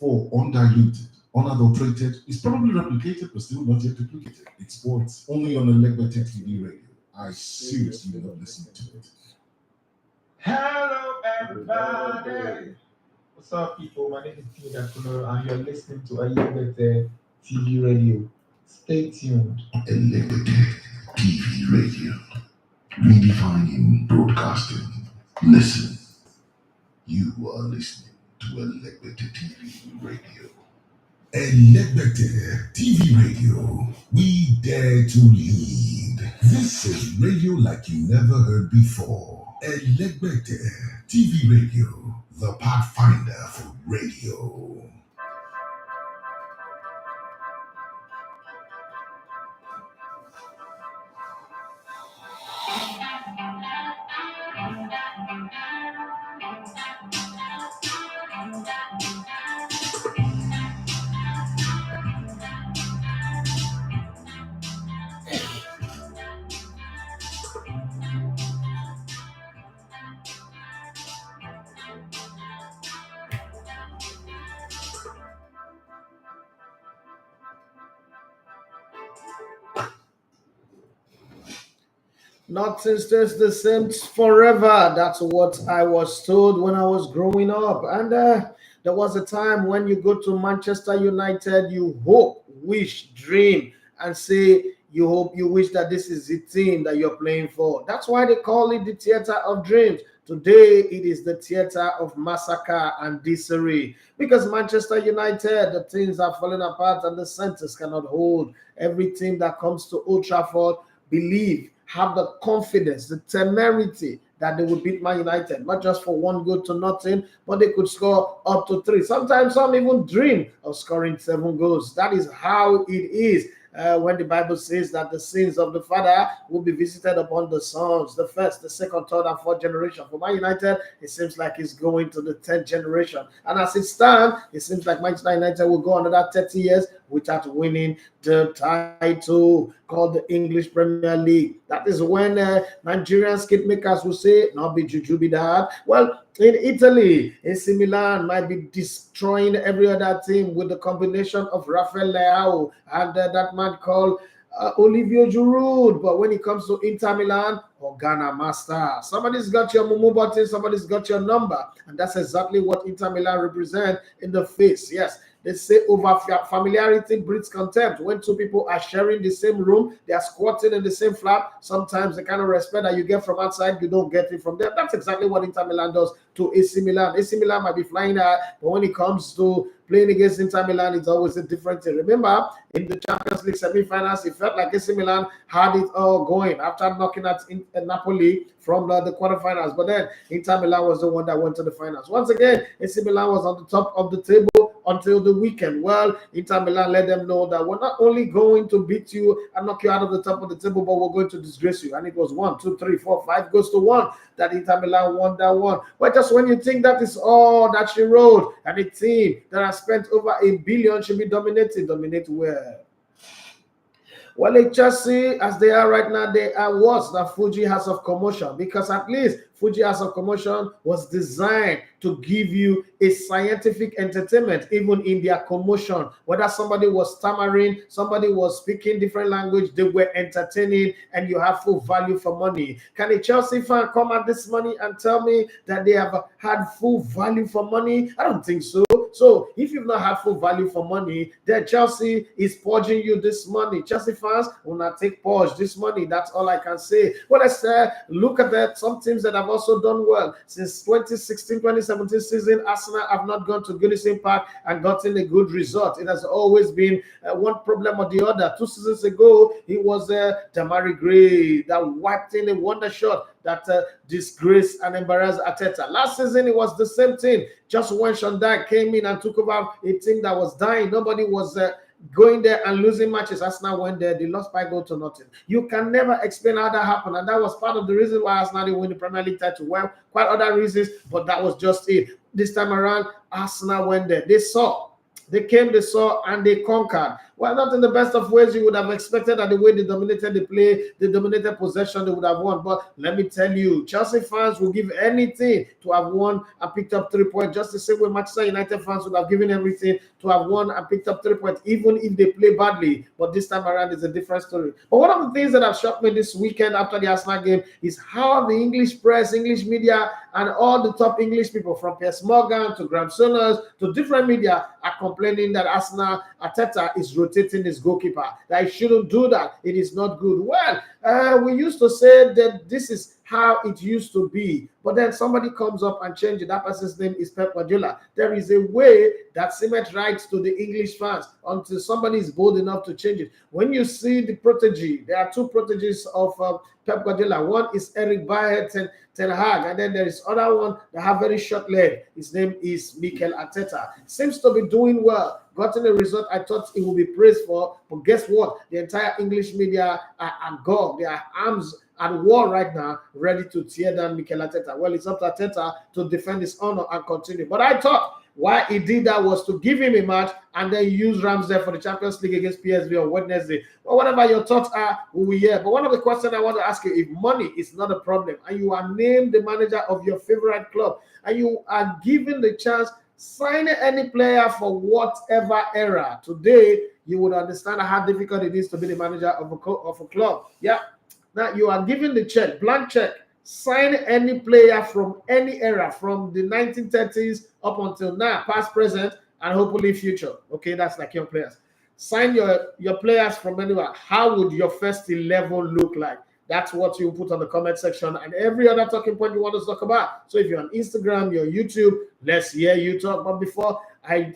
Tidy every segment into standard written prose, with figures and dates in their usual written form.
for undiluted, unadulterated. It's probably replicated, but still not yet duplicated. It's sports only on Elegante TV radio. I seriously love listening to it. Hello, everybody. What's up, people? My name is Tina Kuno, and you're listening to Elegante TV radio. Stay tuned. Elegante TV radio, redefining broadcasting. Listen, you are listening to Elegante TV radio. Elegante TV radio, we dare to lead. This is radio like you never heard before. Elegante TV radio, the pathfinder for radio. Nothing stays the same forever. That's what I was told when I was growing up. And there was a time when you go to Manchester United, you hope, wish, dream, and say you hope, you wish that this is the team that you're playing for. That's why they call it the theater of dreams. Today, it is the theater of massacre and disarray. Because Manchester United, the things are falling apart and the centers cannot hold. Every team that comes to Old Trafford have the confidence, the temerity that they will beat Man United, not just for 1 goal to nothing, but they could score up to 3. Sometimes some even dream of scoring 7 goals. That is how it is. When the Bible says that the sins of the father will be visited upon the sons, the first, the second, third, and fourth generation. For Man United, it seems like it's going to the 10th generation. And as it stands, it seems like Manchester United will go another 30 years without winning the title called the English Premier League. That is when Nigerian skate makers will say, not be juju be that. Well, in Italy, AC Milan might be destroying every other team with the combination of Rafael Leao and that man called Olivier Giroud. But when it comes to Inter Milan, Ghana master, somebody's got your Mumu button, somebody's got your number. And that's exactly what Inter Milan represent in the face. Yes. They say over familiarity breeds contempt. When two people are sharing the same room, they are squatting in the same flat. Sometimes the kind of respect that you get from outside, you don't get it from them. That's exactly what Inter Milan does to AC Milan. AC Milan might be flying high, but when it comes to playing against Inter Milan, it's always a different thing. Remember, in the Champions League semi-finals, it felt like AC Milan had it all going after knocking at Napoli from the quarterfinals. But then Inter Milan was the one that went to the finals. Once again, AC Milan was on the top of the table until the weekend. Well, Inter Milan let them know that we're not only going to beat you and knock you out of the top of the table, but we're going to disgrace you. And it was 1, 2, 3, 4, 5 goes to 1 that Inter Milan won that one. But just when you think that is all that she wrote, and a team that has spent over $1 billion should be dominate where? Well, in Chelsea, as they are right now, they are worse than Fuji House of Commotion, because at least Fuji House of Commotion was designed to give you a scientific entertainment, even in their commotion. Whether somebody was stammering, somebody was speaking different language, they were entertaining, and you have full value for money. Can a Chelsea fan come at this money and tell me that they have had full value for money? I don't think so. So if you've not had full value for money, then Chelsea is purging you this money. Chelsea fans will not take purge this money. That's all I can say. Well, let's look at that. Some teams that have also done well since 2016-2017 season. Arsenal have not gone to Goodison Park and gotten a good result. It has always been one problem or the other. 2 seasons ago, it was Damari Gray that wiped in a wonder shot that disgraced and embarrassed Arteta. Last season, it was the same thing. Just when Shondai came in and took over a team that was dying, nobody was going there and losing matches. Arsenal went there, they lost by goal to nothing. You can never explain how that happened, and that was part of the reason why Arsenal didn't win the Premier League title. Well, quite other reasons, but that was just it. This time around, Arsenal went there. They saw They came, they saw, and they conquered. Well, not in the best of ways you would have expected, that the way they dominated the play, they dominated possession, they would have won. But let me tell you, Chelsea fans will give anything to have won and picked up 3 points, just the same way Manchester United fans would have given everything to have won and picked up 3 points, even if they play badly. But this time around is a different story. But one of the things that have shocked me this weekend after the Arsenal game is how the English press, English media, and all the top English people, from Piers Morgan to Graham Souness to different media, are complaining that Arteta is rotating his goalkeeper, that he shouldn't do that. It is not good. Well, we used to say that this is how it used to be, but then somebody comes up and changes it. That person's name is Pep Guardiola. There is a way that cement rights to the English fans until somebody is bold enough to change it. When you see the protege, there are two proteges of Pep Guardiola. One is Eric Bayer Ten Hag, and then there is other one that have very short leg. His name is Mikel Arteta. Seems to be doing well. Gotten a result I thought he would be praised for, but guess what? The entire English media are gone. Their arms at war right now, ready to tear down Mikel Arteta. Well, it's up to Arteta to defend his honor and continue. But I thought why he did that was to give him a match and then use Ramsdale for the Champions League against PSV on Wednesday. But whatever your thoughts are, we will hear. But one of the questions I want to ask you, if money is not a problem and you are named the manager of your favorite club and you are given the chance, sign any player for whatever era, today you would understand how difficult it is to be the manager of a club. Yeah. Now you are given the check, blank check. Sign any player from any era, from the 1930s up until now, past, present, and hopefully future. Okay, that's like young players. Sign your players from anywhere. How would your first 11 look like? That's what you put on the comment section and every other talking point you want to talk about. So if you're on Instagram, you're YouTube, let's hear you talk. But before I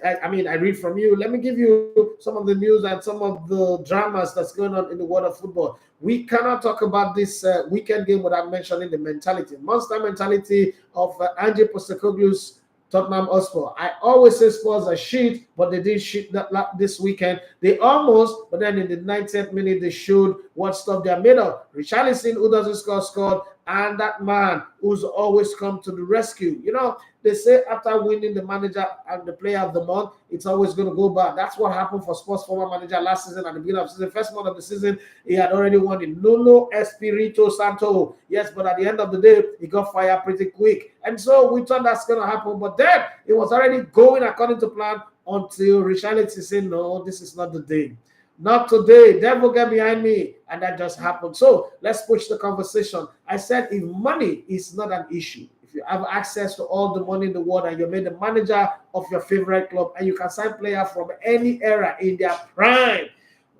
read from you, let me give you some of the news and some of the dramas that's going on in the world of football. We cannot talk about this weekend game without mentioning the mentality, monster mentality of Ange Postecoglou's Tottenham Hotspur. I always say Spurs are shit, but they did shit this weekend. They almost, but then in the 90th minute, they showed what stuff they're made of. Richarlison, who doesn't scored, and that man who's always come to the rescue. You know, they say after winning the manager and the player of the month, it's always going to go bad. That's what happened for Spurs former manager last season at the beginning of the season. First month of the season, he had already won the Nuno Espirito Santo. Yes, but at the end of the day, he got fired pretty quick. And so we thought that's going to happen. But then it was already going according to plan until Richarlison said, no, this is not the day. Not today. Devil, get behind me. And that just happened. So let's push the conversation. I said if money is not an issue, if you have access to all the money in the world and you're made the manager of your favorite club and you can sign players from any era in their prime,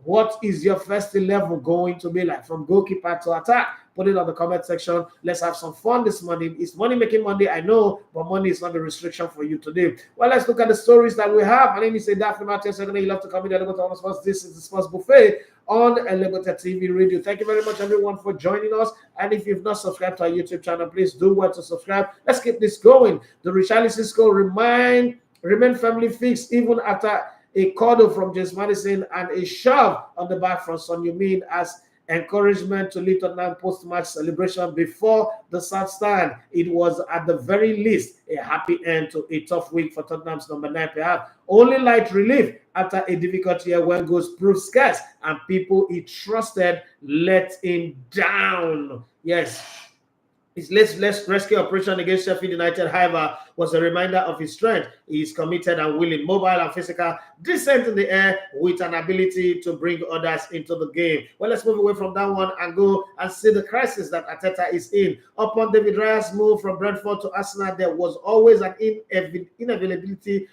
what is your first 11 going to be like from goalkeeper to attack? Put it on the comment section. Let's have some fun this morning. It's Money Making Monday, I know, but money is not a restriction for you today. Well, let's look at the stories that we have. My name is David Raya. You love to come in and Sports. This is the Sports Buffet on Inevitability TV Radio. Thank you very much, everyone, for joining us. And if you've not subscribed to our YouTube channel, please do well to subscribe. Let's keep this going. The Richarlison score remain firmly fixed even after a cuddle from James Maddison and a shove on the back from Son Heung-min as encouragement to lead Tottenham post-match celebration before the South Stand. It was at the very least a happy end to a tough week for Tottenham's number 9. Perhaps only light relief after a difficult year when goals proved scarce and people he trusted let him down. Yes. His less rescue operation against Sheffield United, however, was a reminder of his strength. He is committed and willing, mobile and physical, decent in the air, with an ability to bring others into the game. Well, let's move away from that one and go and see the crisis that Arteta is in. Upon David Raya's move from Brentford to Arsenal, there was always an inevitability.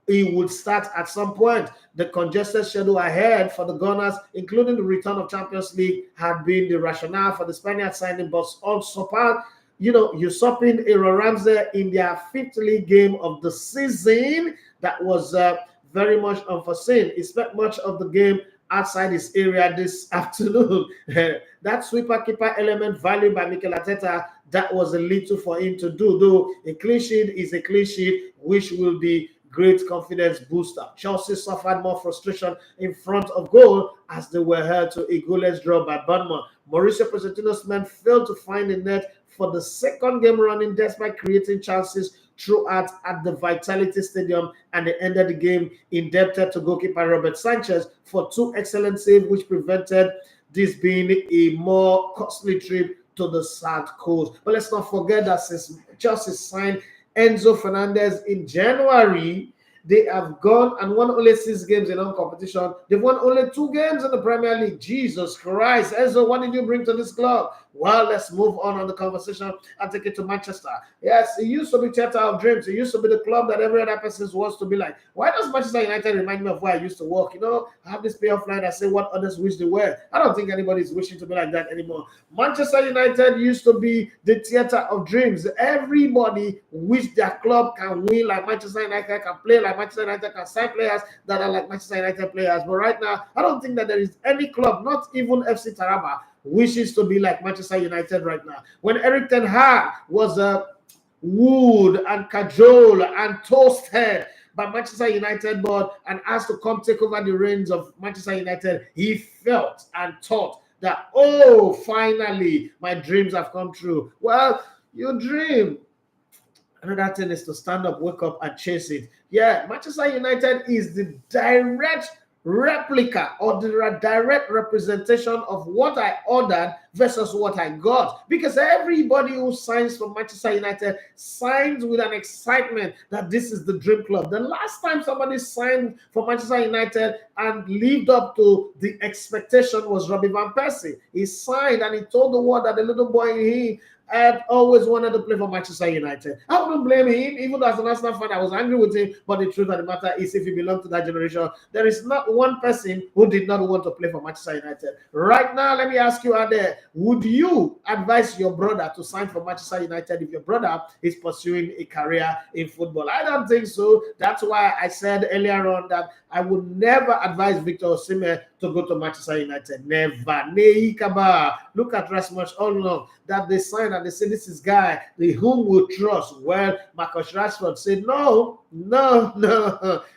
He would start at some point. The congested schedule ahead for the Gunners, including the return of Champions League, had been the rationale for the Spaniard signing, but also usurping Aaron Ramsdale in their 5th league game of the season. That was very much unforeseen. He spent much of the game outside his area this afternoon. That sweeper-keeper element valued by Mikel Arteta, that was a little for him to do, though a clean sheet is a clean sheet, which will be great confidence booster. Chelsea suffered more frustration in front of goal as they were held to a goalless draw by Bournemouth. Mauricio Pochettino's men failed to find a net for the second game running despite creating chances throughout at the Vitality Stadium, and they ended the game indebted to goalkeeper Robert Sanchez for 2 excellent saves, which prevented this being a more costly trip to the South Coast. But let's not forget that since Chelsea signed Enzo Fernandez in January, they have gone and won only 6 games in non-competition. They've won only 2 games in the Premier League. Jesus Christ. Enzo, what did you bring to this club? Well, let's move on the conversation and take it to Manchester. Yes, it used to be Theatre of Dreams. It used to be the club that every other person wants to be like. Why does Manchester United remind me of where I used to work? You know, I have this payoff line that say what others wish they were. I don't think anybody's wishing to be like that anymore. Manchester United used to be the Theatre of Dreams. Everybody wished their club can win like Manchester United, can play like Manchester United, can sign players that are like Manchester United players. But right now, I don't think that there is any club, not even FC Taraba, wishes to be like Manchester United right now. When Eric Ten Hag was wooed and cajoled and toasted by Manchester United board and asked to come take over the reins of Manchester United, he felt and thought that, oh, finally, my dreams have come true. Well, your dream. Another thing is to stand up, wake up, and chase it. Yeah, Manchester United is the direct replica or the direct representation of what I ordered versus what I got, because everybody who signs for Manchester United signs with an excitement that this is the dream club. The last time somebody signed for Manchester United and lived up to the expectation was Robbie Van Persie. He signed and he told the world that the little boy he had always wanted to play for Manchester United. I wouldn't blame him, even though as an Arsenal fan, I was angry with him. But the truth of the matter is, if you belong to that generation, there is not one person who did not want to play for Manchester United. Right now, let me ask you out there, would you advise your brother to sign for Manchester United if your brother is pursuing a career in football? I don't think so. That's why I said earlier on that I would never advise Victor Osimhen to go to Manchester United. Never. Look at Rasmus Højlund that they signed and they say this is guy the whom will trust. Well, Marcus Rashford said no,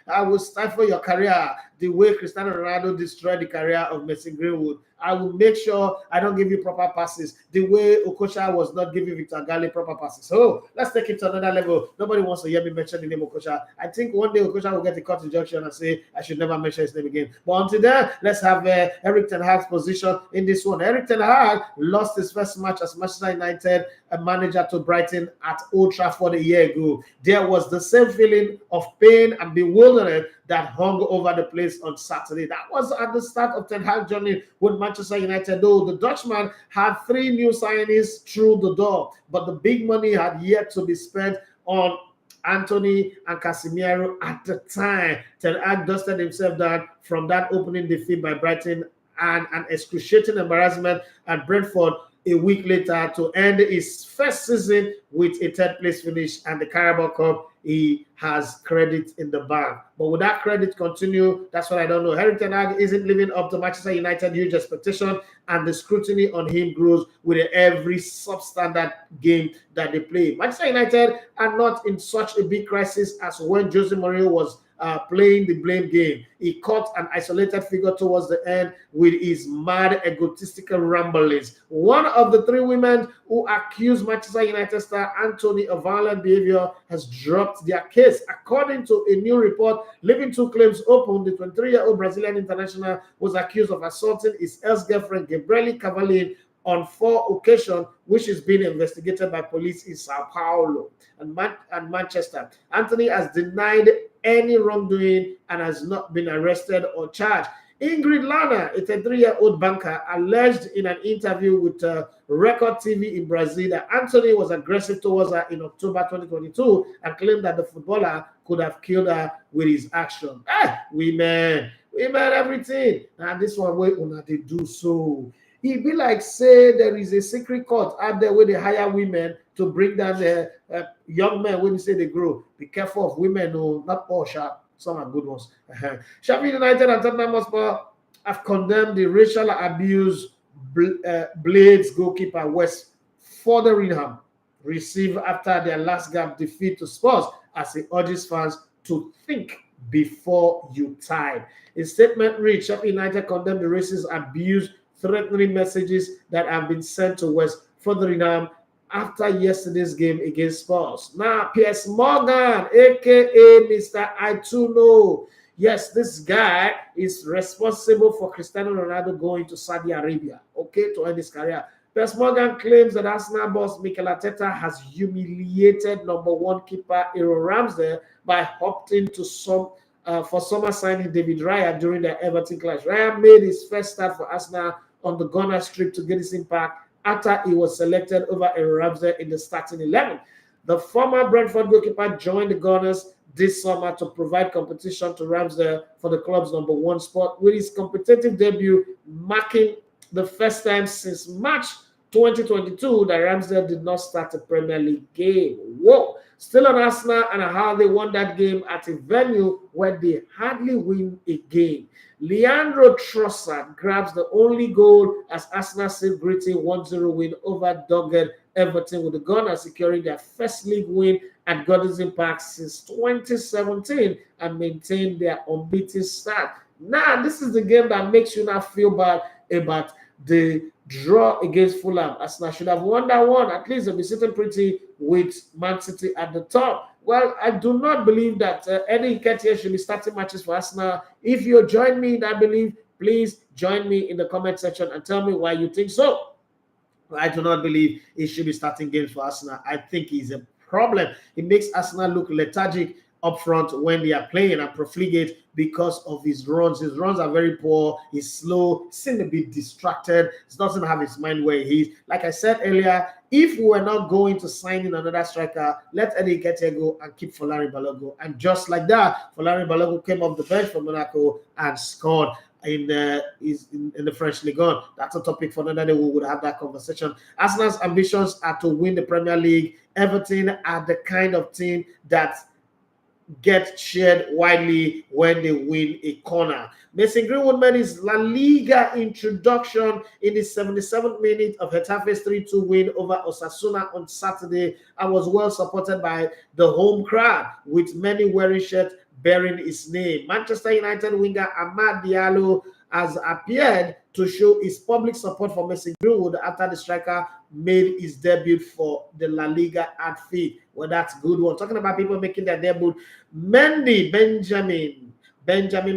I will stifle your career the way Cristiano Ronaldo destroyed the career of Mason Greenwood. I will make sure I don't give you proper passes the way Okocha was not giving Victor Galley proper passes. So let's take it to another level. Nobody wants to hear me mention the name Okocha. I think one day Okocha will get a cut injunction and say I should never mention his name again. But until then, let's have Eric Ten Hag's position in this one. Eric Ten Hag lost his first match as Manchester United manager to Brighton at Old Trafford a year ago. There was the same feeling of pain and bewilderment that hung over the place on Saturday. That was at the start of Ten Hag's journey with Manchester United, though the Dutchman had 3 new signings through the door, but the big money had yet to be spent on Anthony and Casemiro at the time. Ten Hag dusted himself down from that opening defeat by Brighton and an excruciating embarrassment at Brentford a week later to end his first season with a 3rd place finish and the Carabao Cup. He has credit in the bank. But will that credit continue? That's what I don't know. Eric Ten Hag isn't living up to Manchester United huge expectation, and the scrutiny on him grows with every substandard game that they play. Manchester United are not in such a big crisis as when Jose Mourinho was playing the blame game. He caught an isolated figure towards the end with his mad egotistical ramblings. One of the 3 women who accused Manchester United star Anthony of violent behavior has dropped their case. According to a new report, leaving 2 claims open, the 23-year-old Brazilian international was accused of assaulting his ex-girlfriend Gabrielle Cavallin on 4 occasions, which is being investigated by police in Sao Paulo and Manchester. Anthony has denied any wrongdoing and has not been arrested or charged. Ingrid Lana, a 33-year-old banker, alleged in an interview with Record TV in Brazil that Anthony was aggressive towards her in October 2022 and claimed that the footballer could have killed her with his action. Women, everything. And this one way they do so. It be like say there is a secret court out there where they hire women to bring down the young men when you say they grow. Be careful of women, no, not all sharp. Some are good ones. Sheffield United and Tottenham Hotspur have condemned the racial abuse Blades goalkeeper Wes Fotheringham received after their last gap defeat to Spurs, as he urges fans to think before you type. A statement read, Sheffield United condemned the racist abuse, threatening messages that have been sent to Wes Fotheringham after yesterday's game against Spurs. Now, Piers Morgan, aka Mr. I too know. Yes, this guy is responsible for Cristiano Ronaldo going to Saudi Arabia, okay, to end his career. Piers Morgan claims that Arsenal boss Mikel Arteta has humiliated number one keeper Aaron Ramsdale by opting to for summer signing David Raya during the Everton clash. Raya made his first start for Arsenal on the Gunners trip to get his impact after he was selected over Aaron Ramsdale in the starting 11. The former Brentford goalkeeper joined the Gunners this summer to provide competition to Ramsdale for the club's number one spot, with his competitive debut marking the first time since March 2022 that Ramsdale did not start a Premier League game. Whoa! Still on Arsenal and how they won that game at a venue where they hardly win a game. Leandro Trossard grabs the only goal as Arsenal saved gritty 1-0 win over dogged Everton, with the Gunners securing their first league win at Goodison Park since 2017 and maintain their unbeaten start. Now, this is the game that makes you not feel bad about the draw against Fulham. Arsenal should have won that one. At least they'll be sitting pretty with Man City at the top. Well, I do not believe that Eddie Nketiah should be starting matches for Arsenal. If you join me in that belief, please join me in the comment section and tell me why you think so. I do not believe he should be starting games for Arsenal. I think he's a problem. He makes Arsenal look lethargic up front when they are playing and profligate because of his runs. His runs are very poor. He's slow, seems a bit distracted. He doesn't have his mind where he is. Like I said earlier, if we were not going to sign in another striker, let Eddie Nketiah go and keep Folarin Balogun. And just like that, Folarin Balogun came off the bench for Monaco and scored in the French Ligue 1. That's a topic for another day. We would have that conversation. Arsenal's ambitions are to win the Premier League. Everton are the kind of team that get shared widely when they win a corner. Mason Greenwood made his La Liga introduction in the 77th minute of Getafe's 3-2 win over Osasuna on Saturday and was well supported by the home crowd, with many wearing shirts bearing his name. Manchester United winger Amad Diallo has appeared to show his public support for Mason Greenwood after the striker made his debut for the La Liga outfit. Well, that's a good one. Talking about people making their debut, Benjamin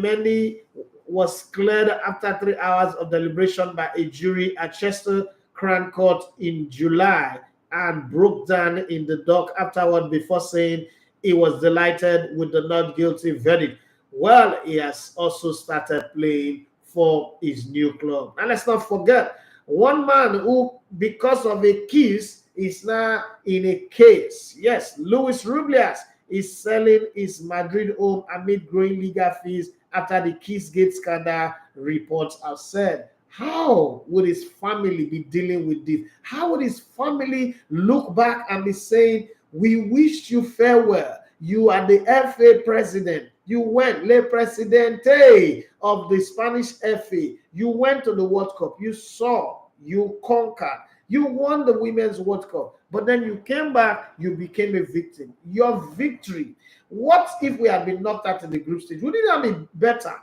Mendy was cleared after 3 hours of deliberation by a jury at Chester Crown Court in July and broke down in the dock afterward before saying he was delighted with the not guilty verdict. Well, he has also started playing for his new club. And let's not forget, one man who, because of a kiss, is now in a case. Yes, Luis Rubiales is selling his Madrid home amid growing legal fees after the Kissgate scandal, reports have said. How would his family be dealing with this? How would his family look back and be saying, we wish you farewell. You are the FA president. You went, Le Presidente of the Spanish FA. You went to the World Cup. You saw, you conquered. You won the Women's World Cup. But then you came back, you became a victim. Your victory. What if we had been knocked out in the group stage? Wouldn't that be better?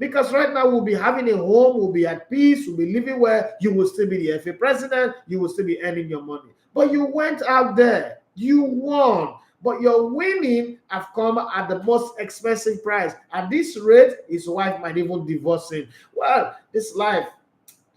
Because right now we'll be having a home, we'll be at peace, we'll be living where you will still be the FA president, you will still be earning your money. But you went out there, you won. But your winning have come at the most expensive price. At this rate, his wife might even divorce him. Well, this life,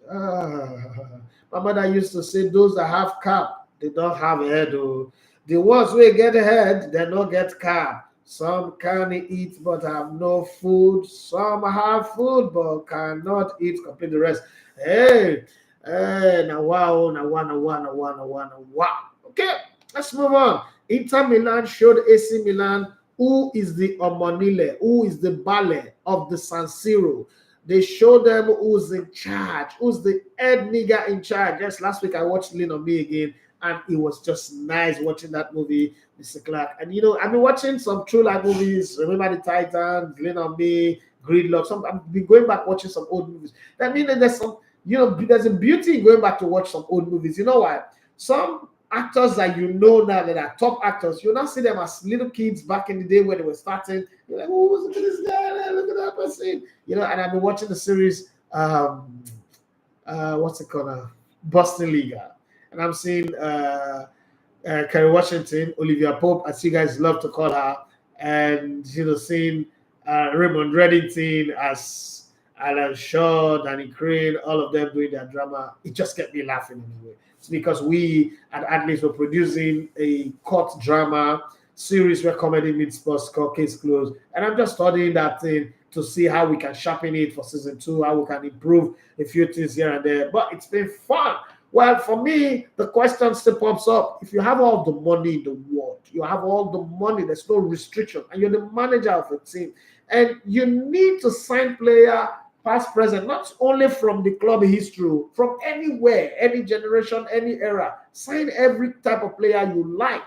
my mother used to say, those that have cap, they don't have a head. Oh. The ones who get a head, they don't get cap. Some can eat but have no food. Some have food but cannot eat. Complete the rest. Hey, now wow. Okay, let's move on. Inter Milan showed AC Milan who is the Omonile, who is the ballet of the San Siro. They showed them who's in charge, who's the head nigger in charge. Just last week I watched Lean on Me again, and it was just nice watching that movie, Mr. Clark. And you know, I've been watching some true life movies. Remember the Titans, Lean on Me, Gridlock. I've been going back watching some old movies. That means that there's some, you know, there's a beauty in going back to watch some old movies. You know why? Some actors that you know now that are top actors, you'll not see them as little kids back in the day when they were starting. You're like, oh, look at this guy, look at that person. You know, and I've been watching the series, what's it called? Boston League. And I'm seeing Kerry Washington, Olivia Pope, as you guys love to call her, and seeing Raymond Reddington as Alan Shaw, Danny Crane, all of them doing their drama. It just kept me laughing anyway. It's because we at least were producing a court drama series where comedy meets sports called Case Closed, and I'm just studying that thing to see how we can sharpen it for season 2, how we can improve a few things here and there. But it's been fun. Well, for me, the question still pops up. If you have all the money in the world, you have all the money, there's no restriction, and you're the manager of a team, and you need to sign player past, present, not only from the club history, from anywhere, any generation, any era. Sign every type of player you like.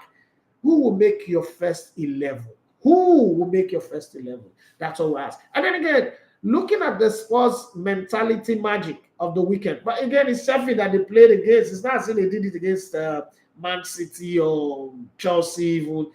Who will make your first 11? Who will make your first 11? That's all we ask. And then again, looking at the Spurs mentality magic of the weekend. But again, it's Sheffield that they played against. It's not as if they did it against Man City or Chelsea. Even.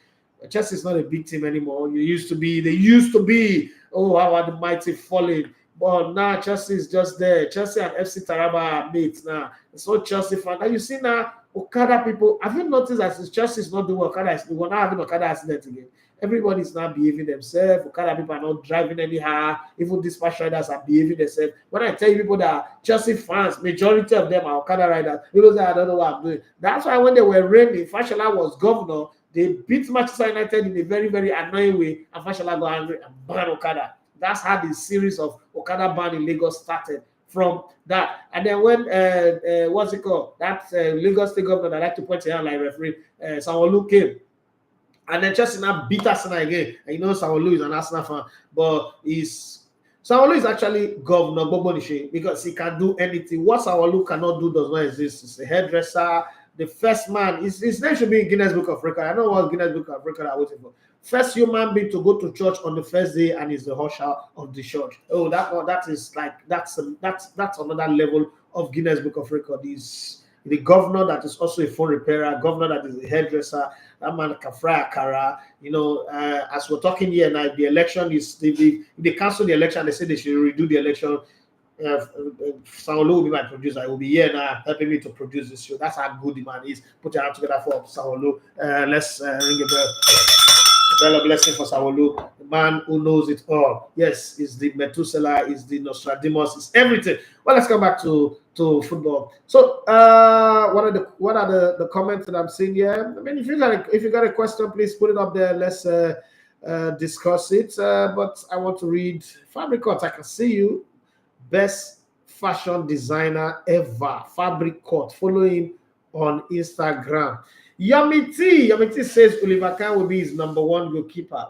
Chelsea is not a big team anymore. They used to be. Oh, how are the mighty falling? But now Chelsea is just there. Chelsea and FC Taraba are mates now. It's all Chelsea fan. Now you see now, Okada people, have you noticed that Chelsea is not doing Okada? We're not having Okada accident again. Everybody's now behaving themselves. Okada people are not driving anyhow. Even dispatch riders are behaving themselves. When I tell you people that Chelsea fans, majority of them are Okada riders, people say, I don't know what I'm doing. That's why when they were reigning, Fashola was governor, they beat Manchester United in a very, very annoying way, and Fashola got angry and banned Okada. That's how the series of Okada ban in Lagos started from that. And then when, what's it called? That Lagos State governor that I like to point out like referee, Sanwo-Olu came. And then Chelsea now beat Arsenal again. And Sanwo-Olu is an Arsenal fan, but Sanwo-Olu is actually Governor Bobonishe because he can do anything. What Sanwo-Olu cannot do does not exist. He's a hairdresser, the first man. His name should be in Guinness Book of Record. I know what Guinness Book of Record are waiting for. First human being to go to church on the first day and is the usher of the church. Oh, that's another level of Guinness Book of Record. He's the governor that is also a phone repairer, governor that is a hairdresser. That man can fry akara. As we're talking here now, the election is they cancel the election. They say they should redo the election. Sanwo-Olu will be my producer. He will be here now helping me to produce this show. That's how good the man is. Put your hand together for Sanwo-Olu. Let's ring a bell. A blessing for Sanwo-Olu, the man who knows it all. Yes, is the Methuselah, is the Nostradamus, is everything. Well, let's come back to football. So, what are the comments that I'm seeing here? I mean, if you got a question, please put it up there. Let's discuss it. But I want to read Fabricot. I can see you, best fashion designer ever. Fabricot. Follow him on Instagram. Yamiti says Oliver Kahn will be his number 1 goalkeeper.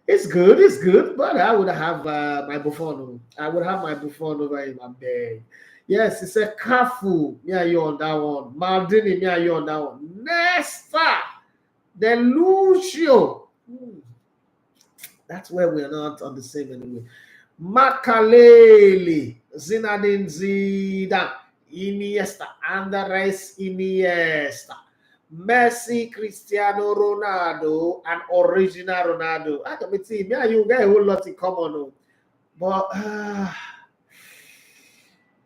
It's good, but I would have my Buffon. I would have my Buffon over him. I'm there. Yes, it's a Cafu. Yeah, you on that one. Maldini, yeah, you on that one. Nesta, then Lucio. That's where we're not on the same anyway. Makaleli, Zinedine Zidane. Iniesta, Andres Iniesta, Messi, Cristiano Ronaldo, and original Ronaldo. I can see me and you get a whole lot in common, but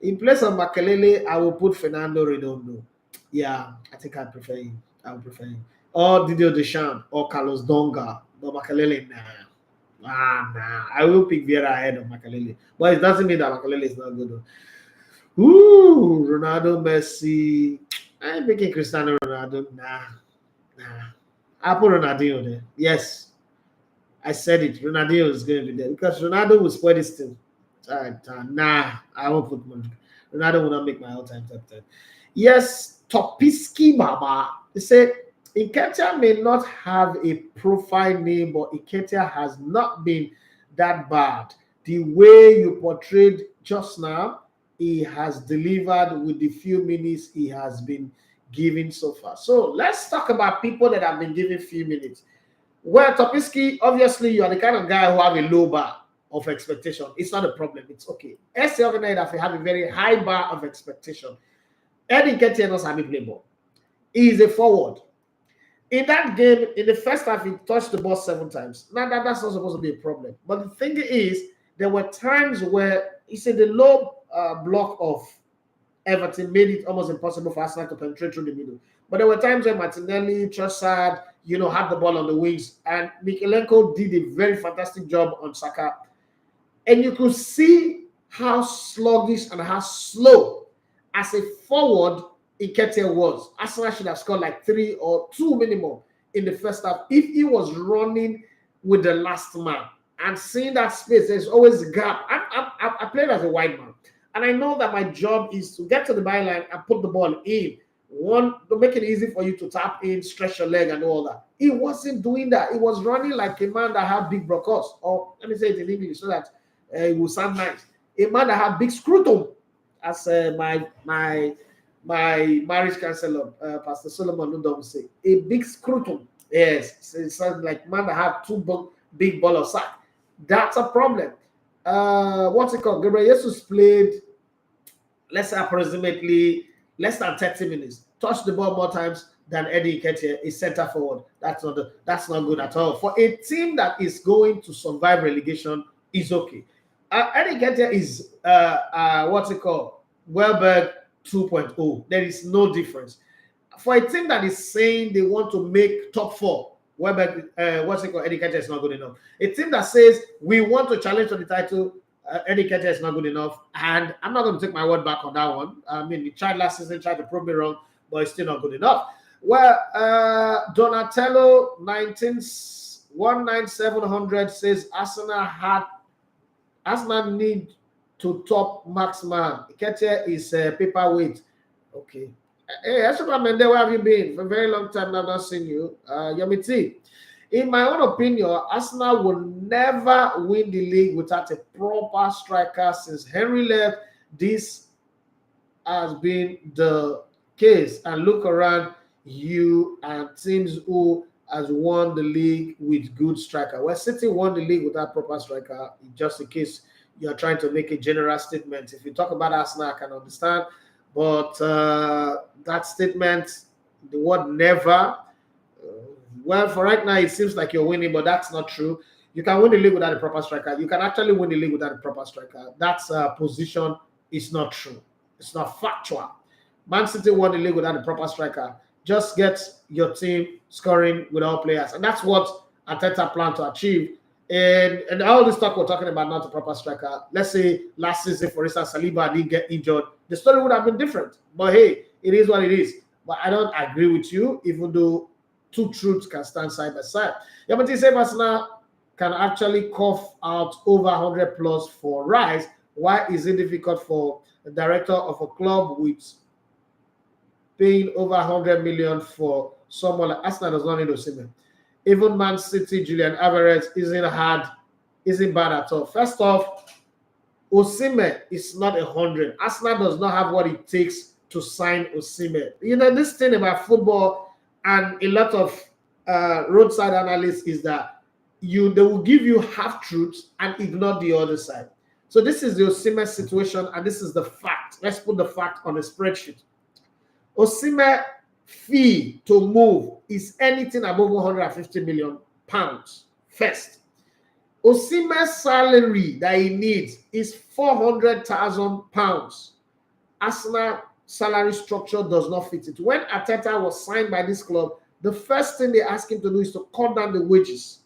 in place of Makelele, I will put Fernando Redondo. Yeah, I think I prefer him. Or Didier Deschamps or Carlos Donga, but Makelele, nah. I will pick Vieira ahead of Makelele, but it doesn't mean that Makelele is not good though. Ooh, Ronaldo, Messi. I ain't picking Cristiano Ronaldo. Nah. I'll put Ronaldinho there. Yes. I said it. Ronaldinho is going to be there because Ronaldo will spoil this team. Nah, I won't put Ronaldo. Ronaldo will not make my all-time top 10. Yes, Topiski Baba. They said Nketiah may not have a profile name, but Nketiah has not been that bad. The way you portrayed just now, he has delivered with the few minutes he has been given so far. So let's talk about people that have been given few minutes. Well, Topiski, obviously you are the kind of guy who have a low bar of expectation. It's not a problem. It's okay. SL United have a very high bar of expectation. Eddie Nketiah knows how to play ball. He is a forward. In that game, in the first half, he touched the ball 7 times. Now, that's not supposed to be a problem. But the thing is, there were times where he said the low block of Everton made it almost impossible for Arsenal to penetrate through the middle. But there were times when Martinelli, Trossard, had the ball on the wings, and Mikalenko did a very fantastic job on Saka. And you could see how sluggish and how slow as a forward Nketiah was. Arsenal should have scored like 3 or 2 minimum in the first half if he was running with the last man. And seeing that space, there's always a gap. I played as a wide man. And I know that my job is to get to the byline and put the ball in. One, to make it easy for you to tap in, stretch your leg and all that. He wasn't doing that. He was running like a man that had big brocos. Or let me say it in English so that it will sound nice. A man that had big scrotum, as my marriage counselor, Pastor Solomon Lundon would say. A big scrotum. Yes. So it sounds like man that have two big ball of sack. That's a problem. What's it called? Gabriel Jesus played, let's say approximately less than 30 minutes. Touched the ball more times than Eddie Nketiah, is center forward. That's not good at all. For a team that is going to survive relegation, is okay. Eddie Nketiah is what's it called? Welberg 2.0. There is no difference. For a team that is saying they want to make top 4, Welberg, what's it called? Eddie Nketiah is not good enough. A team that says we want to challenge for the title, Eddie Nketiah is not good enough. And I'm not going to take my word back on that one. I mean, he tried last season, tried to prove me wrong, but it's still not good enough. Well, Donatello 19700 says Arsenal need to top Maxman. Nketiah is paperweight. Okay. Hey, Ashima Mende, where have you been? For a very long time, I've not seen you. Yamiti. In my own opinion, Arsenal will never win the league without a proper striker. Since Henry left, this has been the case. And look around you and teams who has won the league with good striker. Well, City won the league without proper striker, just in case you're trying to make a general statement. If you talk about Arsenal, I can understand. But that statement, the word never, well, for right now, it seems like you're winning, but that's not true. You can win the league without a proper striker. You can actually win the league without a proper striker. That's position is not true. It's not factual. Man City won the league without a proper striker. Just get your team scoring with all players. And that's what Arteta planned to achieve. And all this talk we're talking about, not a proper striker. Let's say last season, for instance, Saliba didn't get injured. The story would have been different. But hey, it is what it is. But I don't agree with you, even though two truths can stand side by side. Yamati said Arsenal can actually cough out over 100 plus for Rice. Why is it difficult for the director of a club with paying over 100 million for someone like Arsenal does not need Osimhen? Even Man City, Julian Alvarez isn't bad at all. First off, Osimhen is not 100. Arsenal does not have what it takes to sign Osimhen. You know, this thing about football and a lot of roadside analysts is that they will give you half truths and ignore the other side. So this is the Osimhen situation, and this is the fact. Let's put the fact on a spreadsheet. Osimhen fee to move is anything above 150 million pounds. First, Osimhen's salary that he needs is 400,000 pounds. Arsenal salary structure does not fit it. When Arteta was signed by this club, the first thing they asked him to do is to cut down the wages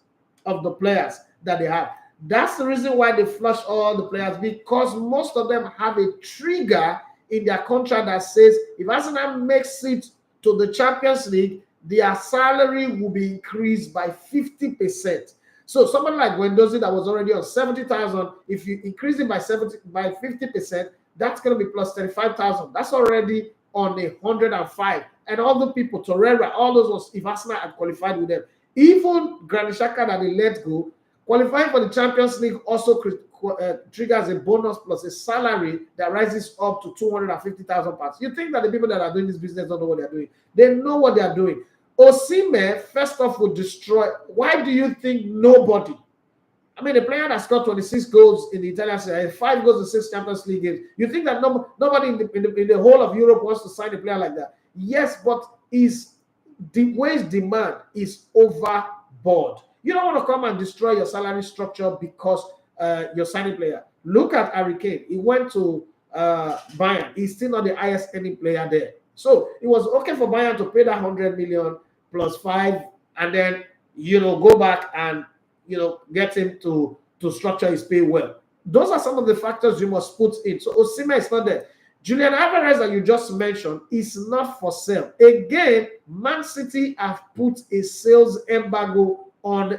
of the players that they have. That's the reason why they flush all the players, because most of them have a trigger in their contract that says if Arsenal makes it to the Champions League, their salary will be increased by 50%. So someone like Guendouzi that was already on 70,000, if you increase it by 50%, that's going to be plus 35,000. That's already on 105. And all the people, Torreira, all those ones, if Arsenal had qualified with them, even Granit Xhaka that they let go, qualifying for the Champions League also triggers a bonus plus a salary that rises up to 250,000 pounds. You think that the people that are doing this business don't know what they're doing? They know what they're doing. Osimhen, first off, will destroy. Why do you think nobody? I mean, a player that scored 26 goals in the Italian Serie A, 5 goals in 6 Champions League games. You think that nobody in the whole of Europe wants to sign a player like that? Yes, but the wage demand is overboard. You don't want to come and destroy your salary structure because you're signing player. Look at Harry Kane. He went to Bayern. He's still not the highest earning player there. So it was okay for Bayern to pay that 100 million plus 5 and then, go back and, get him to structure his pay well. Those are some of the factors you must put in. So Osimhen is not there. Julian Alvarez that you just mentioned is not for sale. Again, Man City have put a sales embargo on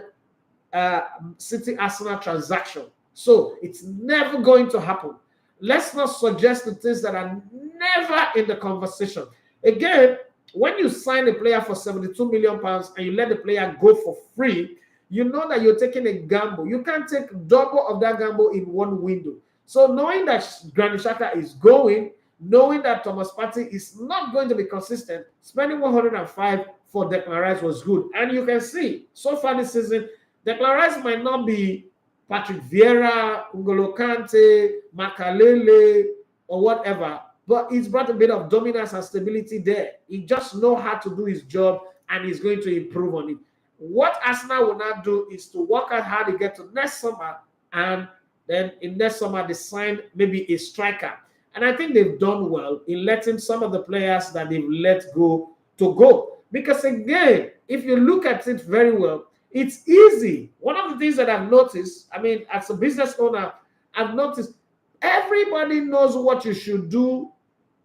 City Arsenal transaction. So it's never going to happen. Let's not suggest the things that are never in the conversation. Again, when you sign a player for 72 million pounds and you let the player go for free, you know that you're taking a gamble. You can't take double of that gamble in one window. So knowing that Granit Xhaka is going, knowing that Thomas Partey is not going to be consistent, spending 105 for Declan Rice was good. And you can see, so far this season, Declan Rice might not be Patrick Vieira, N'Golo Kante, Makalele, or whatever, but he's brought a bit of dominance and stability there. He just knows how to do his job, and he's going to improve on it. What Arsenal will now do is to work out how to get to next summer, and then in next summer they sign maybe a striker. And I think they've done well in letting some of the players that they've let go to go. Because again, if you look at it very well, it's easy. One of the things that I've noticed, as a business owner, I've noticed everybody knows what you should do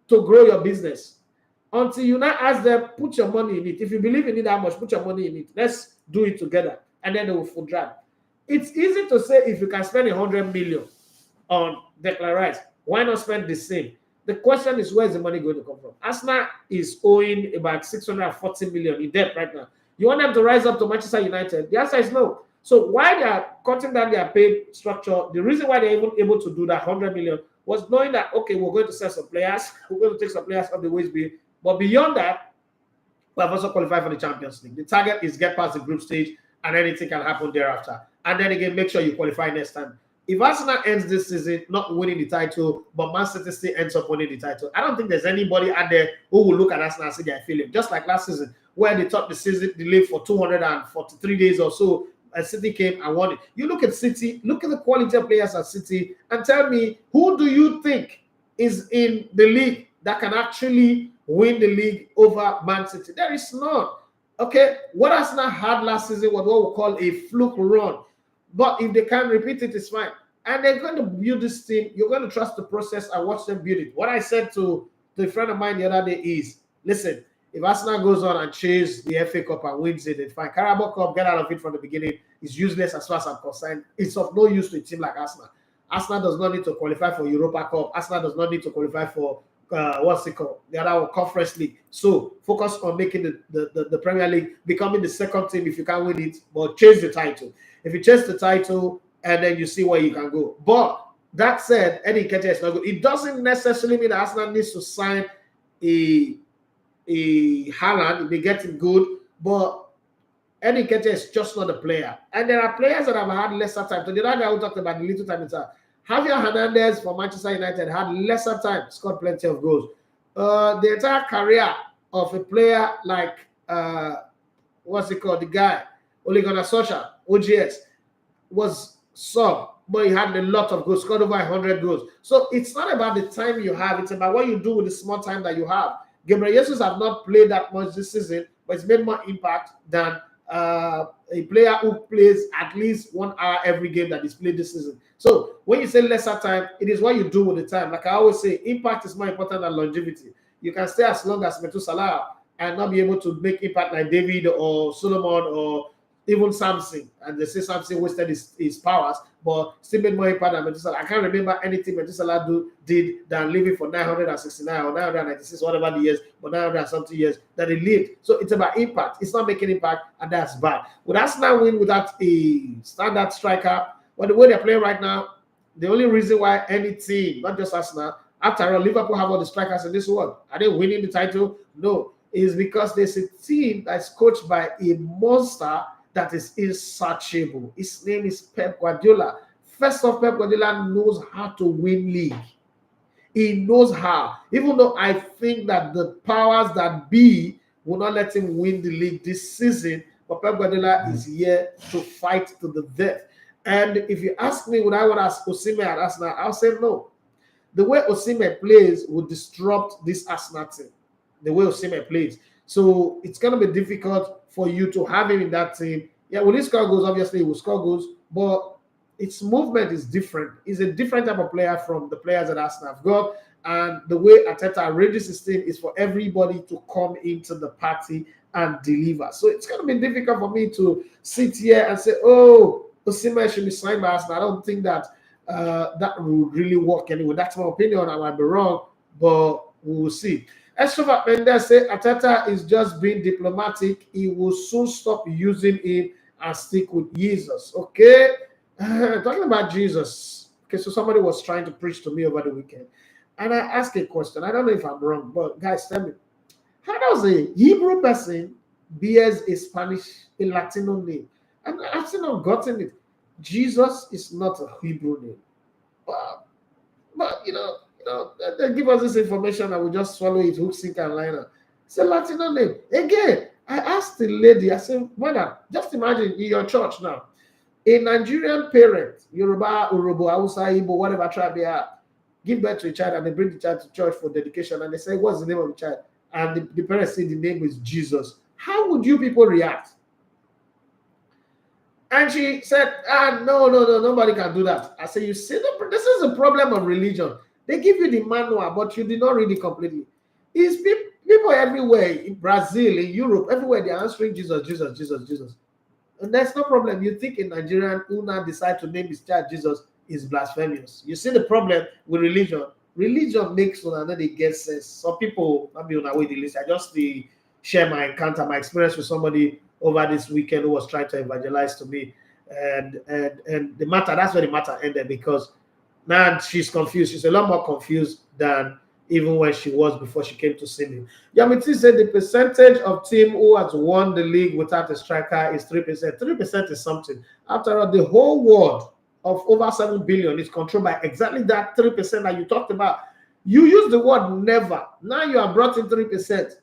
to grow your business. Until you now ask them, put your money in it. If you believe in it that much, put your money in it. Let's do it together. And then they will full drag. It's easy to say if you can spend 100 million on Declan Rice, why not spend the same? The question is, where is the money going to come from? Arsenal is owing about 640 million in debt right now. You want them to rise up to Manchester United? The answer is no. So why they are cutting down their pay structure, the reason why they're even able to do that 100 million was knowing that, okay, we're going to sell some players, we're going to take some players off the wage bill, but beyond that, we have also qualified for the Champions League. The target is get past the group stage, and anything can happen thereafter. And then again, make sure you qualify next time. If Arsenal ends this season not winning the title, but Man City still ends up winning the title, I don't think there's anybody out there who will look at Arsenal and say they're feeling. Just like last season, where they thought the season delayed for 243 days or so, and City came and won it. You look at City, look at the quality of players at City, and tell me, who do you think is in the league that can actually win the league over Man City? There is none. Okay, what Arsenal had last season was what we call a fluke run. But if they can repeat it, it's fine. And they're going to build this team. You're going to trust the process and watch them build it. What I said to a friend of mine the other day is, listen, if Arsenal goes on and chases the FA Cup and wins it, it's fine. Carabao Cup, get out of it from the beginning. It's useless as far as I'm concerned. It's of no use to a team like Arsenal. Arsenal does not need to qualify for Europa Cup. Arsenal does not need to qualify for what's it called? The other one, Conference League. So focus on making the Premier League, becoming the second team if you can't win it, but chase the title. If you chase the title, and then you see where you can go. But that said, Eddie Nketiah is not good. It doesn't necessarily mean that Arsenal needs to sign a Haaland. They get him good, but Eddie Nketiah is just not a player. And there are players that have had lesser time. So the other guy who talked about the little time inside, Javier Hernandez for Manchester United had lesser time, scored plenty of goals. The entire career of a player like what's it called? The guy, Ole Gunnar Solskjaer, OGS, was sub, but he had a lot of goals, scored over 100 goals. So it's not about the time you have, it's about what you do with the small time that you have. Gabriel Jesus have not played that much this season, but it's made more impact than a player who plays at least 1 hour every game that is played this season. So when you say lesser time, it is what you do with the time. Like I always say, impact is more important than longevity. You can stay as long as Methuselah and not be able to make impact like David or Solomon or even Samson, and they say Samson wasted his powers, but still made more impact than Methuselah. I can't remember anything Methuselah did than living for 969 or 996, whatever the years, but 900 something years that he lived. So it's about impact. It's not making impact, and that's bad. Would Arsenal win without a standard striker? Well, the way they're playing right now, the only reason why any team, not just Arsenal, after all, Liverpool have all the strikers in this world. Are they winning the title? No. It's because there's a team that's coached by a monster that is insatiable. His name is Pep Guardiola. First off, Pep Guardiola knows how to win league. He knows how. Even though I think that the powers that be will not let him win the league this season, but Pep Guardiola is here to fight to the death. And if you ask me, would I want to ask Osimhen at Arsenal? I'll say no. the way Osimhen plays will disrupt this Arsenal team. The way Osimhen plays. So it's going to be difficult for you to have him in that team. Yeah, will he score goals? Obviously, he will score goals, but its movement is different. He's a different type of player from the players that Arsenal have got. And the way Arteta arranges his team is for everybody to come into the party and deliver. So it's going to be difficult for me to sit here and say, oh, Osimhen should be signed by Arsenal. I don't think that that will really work anyway. That's my opinion. I might be wrong, but we will see. Extrovert Mendes say Arteta is just being diplomatic. He will soon stop using him and stick with Jesus. Okay? Talking about Jesus. Okay, so somebody was trying to preach to me over the weekend. And I asked a question. I don't know if I'm wrong, but guys, tell me. How does a Hebrew person bears a Spanish, a Latino name? And I've still not gotten it. Jesus is not a Hebrew name. But they give us this information and we just swallow it, hook, sink, and liner. It's a Latino name. Again, I asked the lady, I said, Mother, just imagine in your church now, a Nigerian parent, Yoruba, Urobo, Hausa, Igbo, whatever tribe they are, give birth to a child and they bring the child to church for dedication and they say, what's the name of the child? And the parents say the name is Jesus. How would you people react? And she said, no, nobody can do that. I said, you see, this is a problem of religion. They give you the manual, but you did not read it completely. It's people everywhere, in Brazil, in Europe, everywhere, they're answering Jesus, Jesus, Jesus, Jesus. And there's no problem. You think a Nigerian who now decide to name his child Jesus is blasphemous. You see the problem with religion. Religion makes one another get sense. Some people, not be on our way the list. I just share my encounter, my experience with somebody over this weekend who was trying to evangelize to me. And the matter, that's where the matter ended, because now she's confused. She's a lot more confused than even when she was before she came to see me. Yamiti said the percentage of team who has won the league without a striker is 3%. 3% is something. After all, the whole world of over 7 billion is controlled by exactly that 3% that you talked about. You use the word never. Now you are brought in 3%.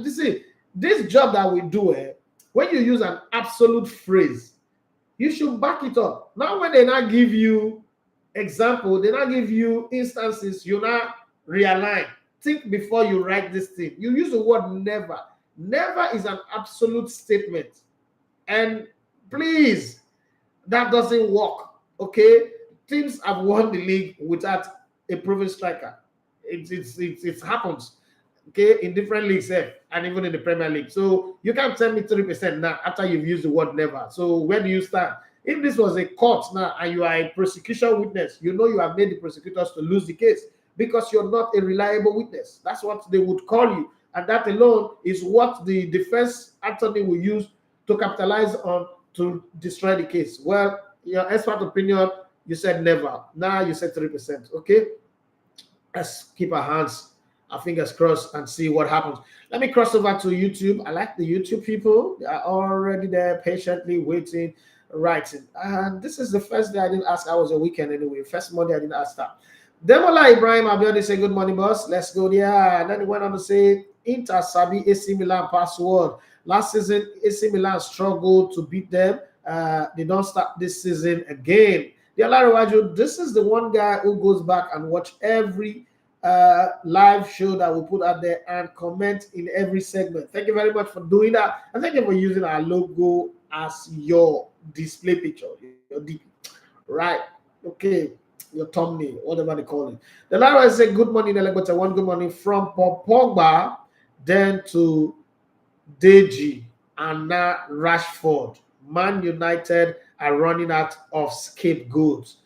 You see, this job that we do, when you use an absolute phrase, you should back it up. Now when they now give you example, they now give you instances, you now realign. Think before you write this thing. You use the word never. Never is an absolute statement. And please, that doesn't work. Okay? Teams have won the league without a proven striker. It happens. Okay, in different leagues, and even in the Premier League. So you can't tell me 3% now after you've used the word never. So where do you stand? If this was a court now and you are a prosecution witness, you know you have made the prosecutors to lose the case because you're not a reliable witness. That's what they would call you. And that alone is what the defense attorney will use to capitalize on to destroy the case. Well, your expert opinion, you said never. Now you said 3%. Okay? Let's keep our fingers crossed and see what happens. Let me cross over to YouTube. I like the YouTube people. They are already there patiently waiting, writing. And this is the first day I didn't ask. I was a weekend anyway. First Monday I didn't ask that. Demola Ibrahim Abiodi say good morning, boss. Let's go there. And then he went on to say Inter Sabi AC Milan password. Last season, AC Milan struggled to beat them. They don't start this season again. This is the one guy who goes back and watch every live show that we put out there and comment in every segment. Thank you very much for doing that, and thank you for using our logo as your display picture, your DP. Right? Okay, your thumbnail, whatever they call it. The Lara said, "Good morning, Elegbota. One good morning from Pogba, then to Deji, and now Rashford. Man United are running out of scapegoats.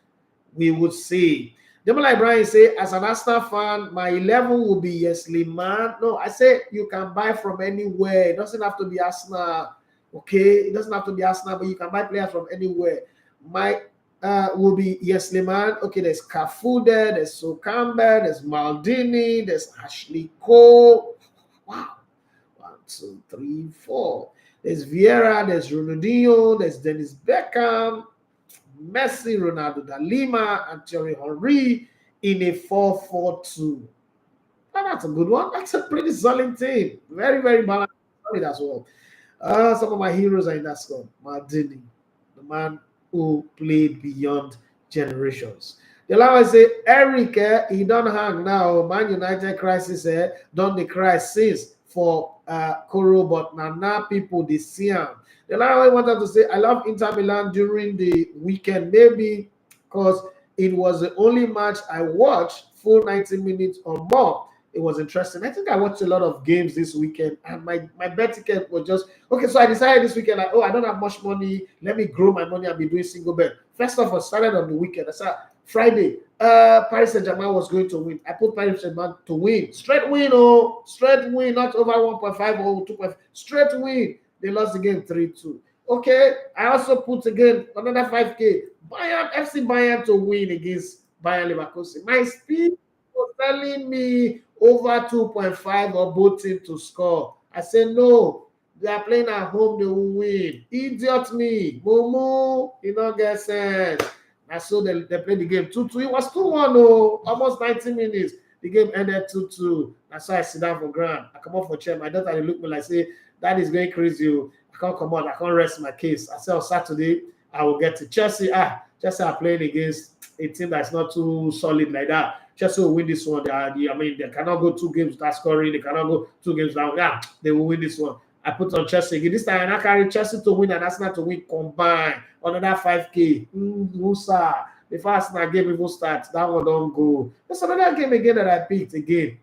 We would see." Demola Ibrahim say, as an Arsenal fan, my 11 will be Yesley, man. No, I say you can buy from anywhere. It doesn't have to be Arsenal. Okay, it doesn't have to be Arsenal, but you can buy players from anywhere. My will be Yesley, man. Okay, there's Cafu there, there's So Campbell, there's Maldini, there's Ashley Cole. Wow. 1, 2, 3, 4. There's Vieira, there's Ronaldinho, there's Dennis Beckham, Messi, Ronaldo da Lima, and Thierry Henry in a 4-4-2. That's a good one. That's a pretty solid team. Very, very balanced as well. Some of my heroes are in that squad. Maldini, the man who played beyond generations. The line say, Eric, he don't hang now. Man United crisis, don't the crisis for Koro, but now people they see him. The line I wanted to say, I love Inter Milan during the weekend, maybe because it was the only match I watched full 90 minutes or more. It was interesting. I think I watched a lot of games this weekend, and my bet ticket was just okay. So I decided this weekend, like, oh, I don't have much money. Let me grow my money and be doing single bet. First off, I started on the weekend. I said Friday, Paris Saint-Germain was going to win. I put Paris Saint-Germain to win. Straight win, straight win, not over 1.5 or 2.5. Straight win. They lost the game 3-2. Okay, I also put again another 5K. Bayern, FC Bayern to win against Bayern Leverkusen. My speed was telling me over 2.5 or both teams to score. I said, no, they are playing at home, they will win. Idiot me. Momo, you don't get sense. And so they played the game 2-2. It was 2-1, almost 90 minutes. The game ended 2-2. That's why I sit down for ground. I come up for chair. My daughter, they look at me like, say, that is going crazy. I can't come out. I can't rest my case. I said on Saturday, I will get to Chelsea. Chelsea are playing against a team that's not too solid like that. Chelsea will win this one. They cannot go 2 games without scoring. They cannot go 2 games down. Yeah, they will win this one. I put on Chelsea again. This time I carry Chelsea to win and Arsenal to win combined. Another 5K. Before Arsenal game even starts, that one don't go. There's another game again that I picked again.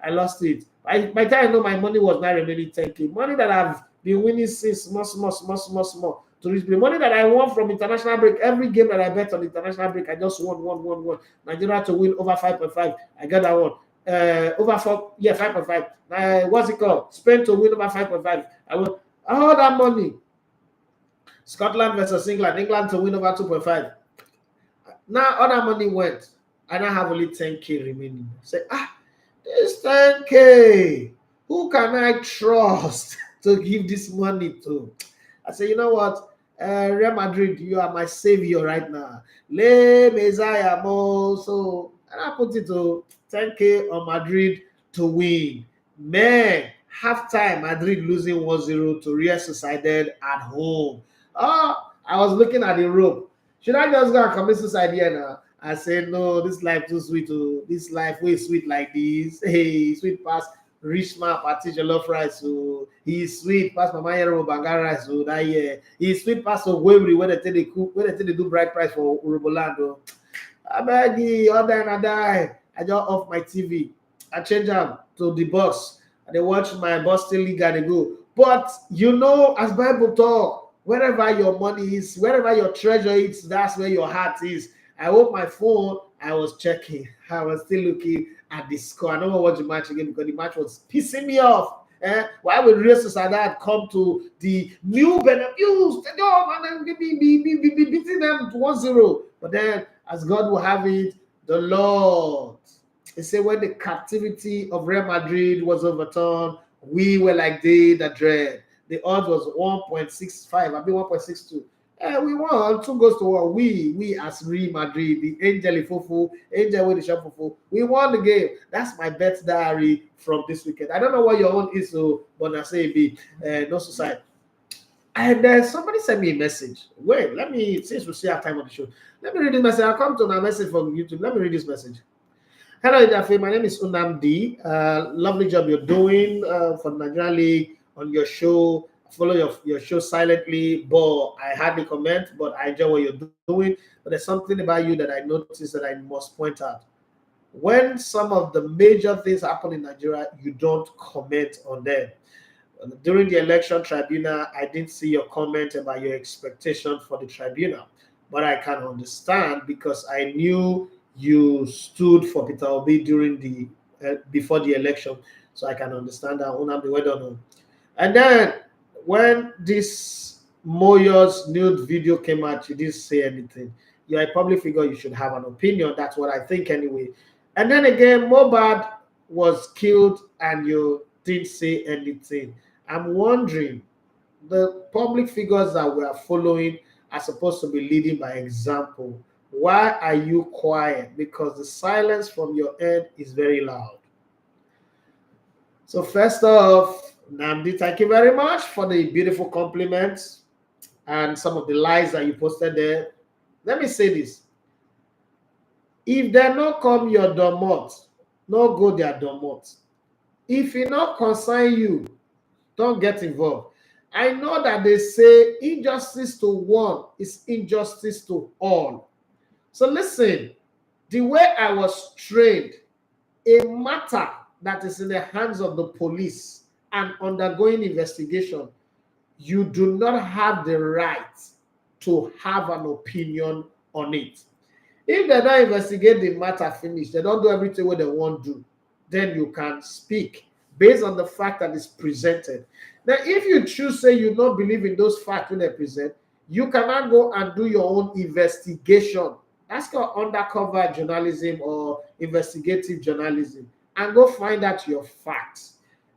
I lost it. By the time I know my money was not remaining 10K. Money that I've been winning since small. To reach the money that I won from international break, every game that I bet on international break, I just won. Nigeria to win over 5.5. I got that one. Over 5.5. What's it called? Spain to win over 5.5. I won all that money. Scotland versus England to win over 2.5. Now all that money went. I now have only 10K remaining. Say, this 10K. Who can I trust to give this money to? I say, you know what? Real Madrid, you are my savior right now. Le Messiah Mo. So, and I put it to 10K on Madrid to win. Man, halftime, Madrid losing 1-0 to Real Sociedad at home. I was looking at the rope. Should I just go and commit suicide here now? I said, no, this life too sweet. This life way sweet like this. Hey, sweet past rich man party jollof rice. So he's sweet past Mama Yero Banga rice. So that year, he's sweet past of Wembley when they do bright price for Urobolando. I beg you, all day and I die. I just off my TV. I change them to the box. And they watch my Boston League and they go. But you know, as Bible talk, wherever your money is, wherever your treasure is, that's where your heart is. I opened my phone, I was checking. I was still looking at the score. I don't watch the match again because the match was pissing me off. Why would Real Sociedad come to the new Bernabeu Stadium and then be beating them 1-0? But then, as God will have it, the Lord, he said, when the captivity of Real Madrid was overturned, we were like they that dread. The odds was 1.65, I mean 1.62. We won 2 goals to 1. We as Real Madrid, the angel with the shop fufu, we won the game. That's my bet diary from this weekend. I don't know what your own is, but I say be no society. And somebody sent me a message. Wait, since we still have time on the show, let me read this message. I'll come to my message from YouTube. Let me read this message. Hello, Idafe. My name is Unam D. Lovely job you're doing for the Nigerian League on your show. Follow your show silently, but I hardly comment, but I enjoy what you're doing. But there's something about you that I noticed that I must point out. When some of the major things happen in Nigeria, you don't comment on them. During the election tribunal, I didn't see your comment about your expectation for the tribunal, but I can understand because I knew you stood for Peter Obi during the before the election, so I can understand that. Well done. And then when this Moyo's nude video came out, you didn't say anything. You're a public figure, you should have an opinion. That's what I think anyway. And then again, Mobad was killed and you didn't say anything. I'm wondering, the public figures that we are following are supposed to be leading by example. Why are you quiet? Because the silence from your end is very loud. So first off, Namdi, thank you very much for the beautiful compliments and some of the lies that you posted there. Let me say this. If they not come your domot, no go their domot. If it not concern you, don't get involved. I know that they say injustice to one is injustice to all. So listen, the way I was trained, a matter that is in the hands of the police and undergoing investigation, you do not have the right to have an opinion on it. If they don't investigate the matter finish, they don't do everything what they want to do, then you can speak based on the fact that it's presented. Now, if you choose, say, you don't believe in those facts when they present, you cannot go and do your own investigation. That's called undercover journalism or investigative journalism, and go find out your facts.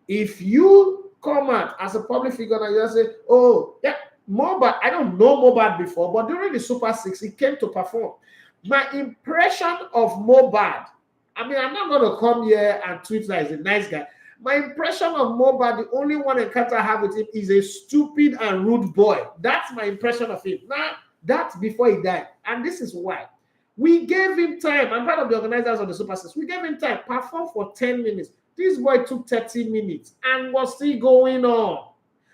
If you come out as a public figure and you say, oh, yeah, Mobad, I don't know Mobad before, but during the Super 6, he came to perform. My impression of Mobad, I mean, I'm not going to come here and tweet that he's a nice guy. My impression of Mobad, the only one encounter I have with him is a stupid and rude boy. That's my impression of him. Now, that's before he died. And this is why. We gave him time. I'm part of the organizers of the Super 6. We gave him time. Perform for 10 minutes. This boy took 30 minutes and was still going on.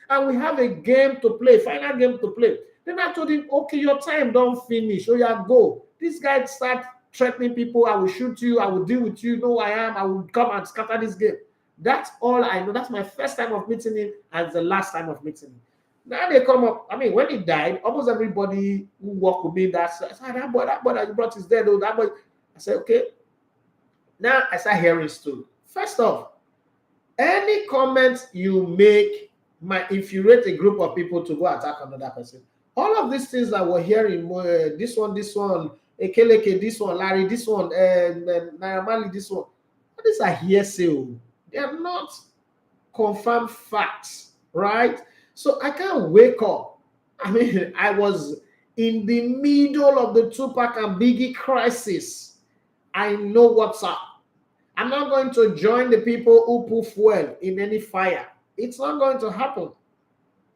And we have a game to play, final game to play. Then I told him, okay, your time don't finish. Oh, yeah, go. This guy start threatening people. I will shoot you. I will deal with you. You know who I am. I will come and scatter this game. That's all I know. That's my first time of meeting him and the last time of meeting him. Now they come up. I mean, when he died, almost everybody who worked with me, that boy that you brought is dead. Oh, that boy. I said, okay. Now I start hearing story. First off, any comment you make might infuriate a group of people to go attack another person. All of these things that we're hearing, this one, Ekeleke, this one, Larry, this one, Naramali, this one, these are hearsay. They are not confirmed facts, right? So I can't wake up. I mean, I was in the middle of the Tupac and Biggie crisis. I know what's up. I'm not going to join the people who put fuel in any fire. It's not going to happen.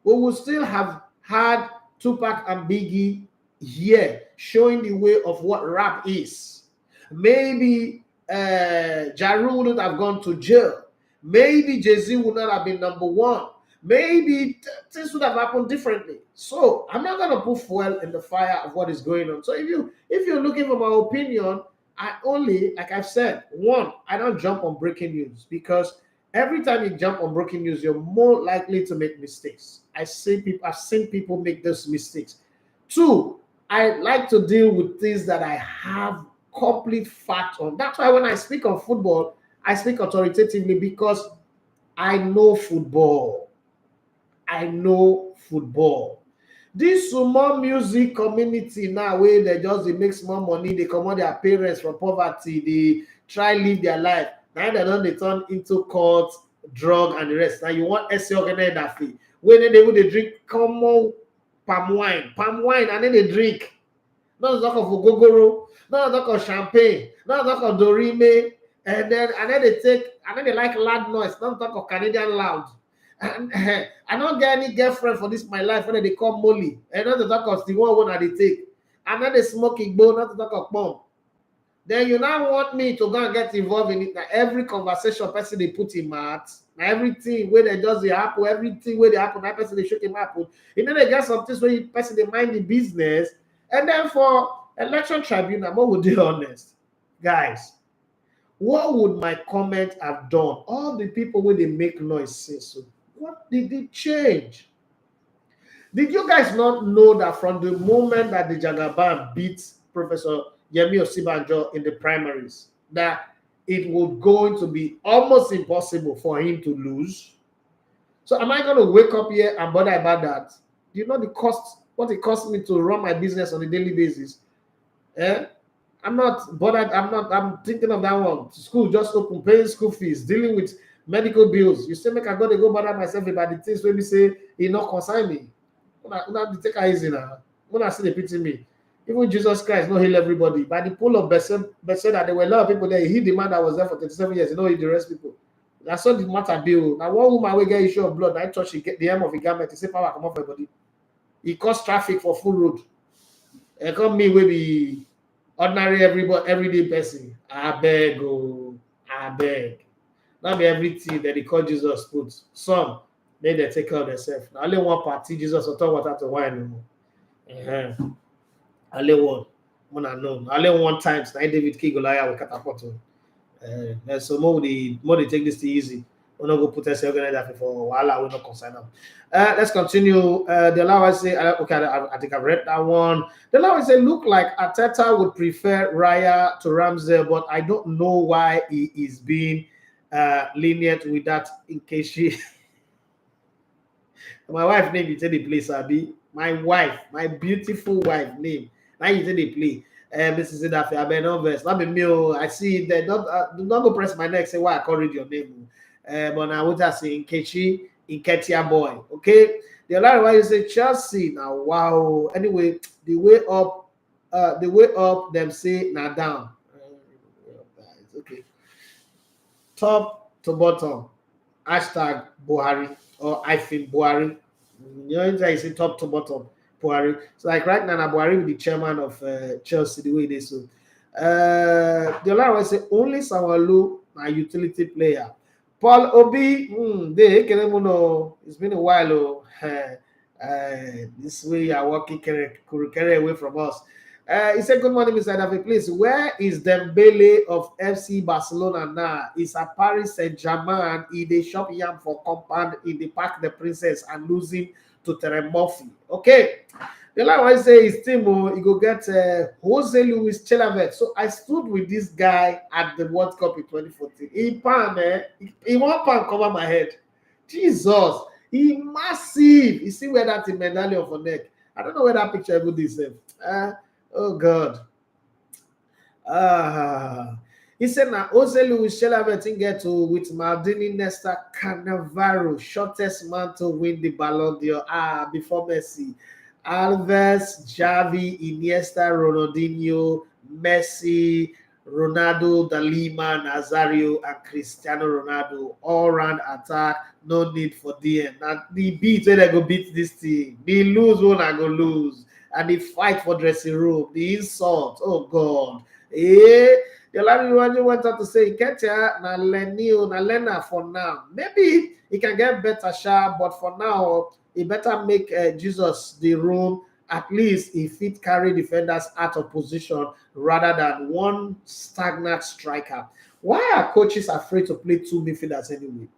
We will still have had Tupac and Biggie here showing the way of what rap is. Maybe Ja Rule wouldn't have gone to jail. Maybe Jay-Z would not have been number one. Maybe things would have happened differently. So I'm not going to put fuel in the fire of what is going on. So if you're looking for my opinion, I only, like I've said, one, I don't jump on breaking news because every time you jump on breaking news, you're more likely to make mistakes. I've seen people make those mistakes. Two, I like to deal with things that I have complete fact on. That's why when I speak on football, I speak authoritatively because I know football. I know football. This small music community now where they make small money, they come on their parents from poverty, they try live their life. Now they turn into cult, drug, and the rest. Now you want SC organize that fee. When they drink common palm wine, and then they drink. Not talk of ogogoro, not talk of champagne, not talk of dorime, and then they like loud noise, not talk of Canadian loud. And I don't get any girlfriend for this my life when they call Molly. And not to talk of the one they take. And then they smoke igbo, not to talk of bomb. Then you now want me to go and get involved in it. Now every conversation person they put in mouth, now everything where they just happen, everything where they happen, that person they shook him happen. And then they get some things where the person they mind the business. And then for election tribunal, what would be honest? Guys, what would my comment have done? All the people when they make noise say so. What did it change? Did you guys not know that from the moment that the Jagaban beat Professor Yemi Osibanjo in the primaries, that it would going to be almost impossible for him to lose? So am I going to wake up here and bother about that? Do you know the cost, what it costs me to run my business on a daily basis? I'm not bothered. I'm thinking of that one. School just open, paying school fees, dealing with medical bills. You say, make I go bother myself about the things when we say it not concern me. Not take it easy now. When I see the pity me, even Jesus Christ not heal everybody. By the pool of Bethesda, there were a lot of people there. He healed the man that was there for 37 years. He don't heal the rest people. That's all the matter bill. Now one woman will get issue of blood. I thought she get the hem of a garment. He say power come off her body. He caused traffic for full road. And come me will be Ordinary everyday person. I beg, oh, I beg. Not be everything that they call Jesus put. Some they take care of themselves. Now only one party Jesus will talk water to wine. Uh-huh. Only one. Mona know. Only one times. Now David King Goliath with catapult. So more they take this thing easy. We're not go put us organizer for while we're not concerned. Let's continue. The Lawa say, okay, I think I've read that one. The Lawa say, look like Arteta would prefer Raya to Ramsdale, but I don't know why he is being lenient with that. In case she, my wife name you tell the place, Abi. My wife, my beautiful wife name. Now you tell the play. Mrs. Idafe, I been nervous. Not be me. I see that. Do not go press my neck. Say why I can't read your name. But now what I say, Nketia boy. Okay. The other one you say Chelsea. Now wow. Anyway, the way up, them say now down. It's okay. Top to bottom. Hashtag Buhari or hyphen Buhari. You know, I say top to bottom. Buhari. So like right now, Buhari the chairman of Chelsea, the way they so. The other one say only Sawalu, a utility player. Paul Obi, they can know it's been a while. This way you are walking carry away from us. He said, good morning, Mr. David. Please, where is Dembele of FC Barcelona now? It's a Paris Saint-Germain. They shop yam for compound in the Parc the Princess and losing to Teremorphy. Okay. The last one say his team, he go get Jose Luis Chilavet. So I stood with this guy at the World Cup in 2014. He one pan cover my head. Jesus, he massive. You see where that medallion for neck. I don't know where that picture ever this. Oh God. He said now Jose Luis Chilavet get to with Maldini Nesta Cannavaro, shortest man to win the Ballon d'Or. Before Messi. Alves, Xavi, Iniesta, Ronaldinho, Messi, Ronaldo, Dalima, Nazario, and Cristiano Ronaldo. All round attack, no need for DM. Now the beat where they go beat this team. The lose one I go lose. And the fight for dressing room, the insult. Oh God. The last one went on to say, Ketia, na Lenio, na Lena for now. Maybe he can get better shot, but for now, he better make Jesus the room. At least if it carry defenders out of position rather than one stagnant striker. Why are coaches afraid to play two midfielders anyway?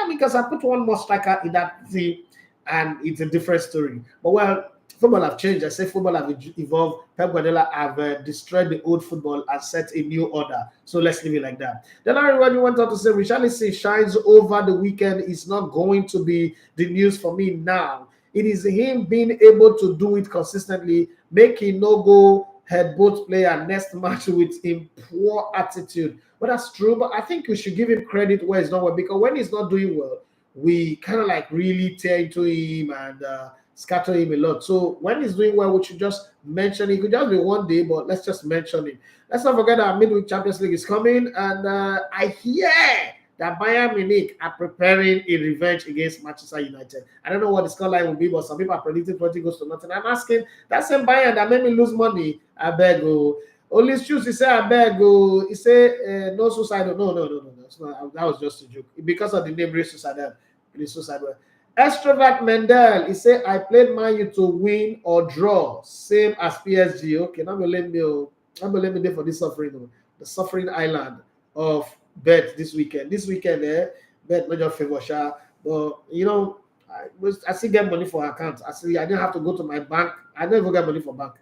Because I put one more striker in that team and it's a different story. But well, football have changed. I say football have evolved. Pep Guardiola have destroyed the old football and set a new order. So let's leave it like that. Then everybody went on to say Richarlison shines over the weekend is not going to be the news for me now. It is him being able to do it consistently, making no go head both player next match with him poor attitude. But that's true. But I think we should give him credit where it's not well, because when he's not doing well, we kind of like really tear into him and scatter him a lot. So when he's doing well, we should just mention it. It could just be one day, but let's just mention it. Let's not forget that midweek Champions League is coming, and I hear that Bayern Munich are preparing a revenge against Manchester United. I don't know what the scoreline will be, but some people are predicting 20 goes to nothing. I'm asking, that same Bayern that made me lose money, I beg you. Only shoes, he said, I beg you. He said, no suicide. No. That was just a joke. Because of the neighboring suicide. Extrovert Mendel, he said, I played Man U to win or draw, same as PSG. Okay, now let me there for this suffering, the suffering island of bet this weekend. This weekend, bet not just favor, but you know, I still get money for account. I didn't have to go to my bank. I never get money for bank.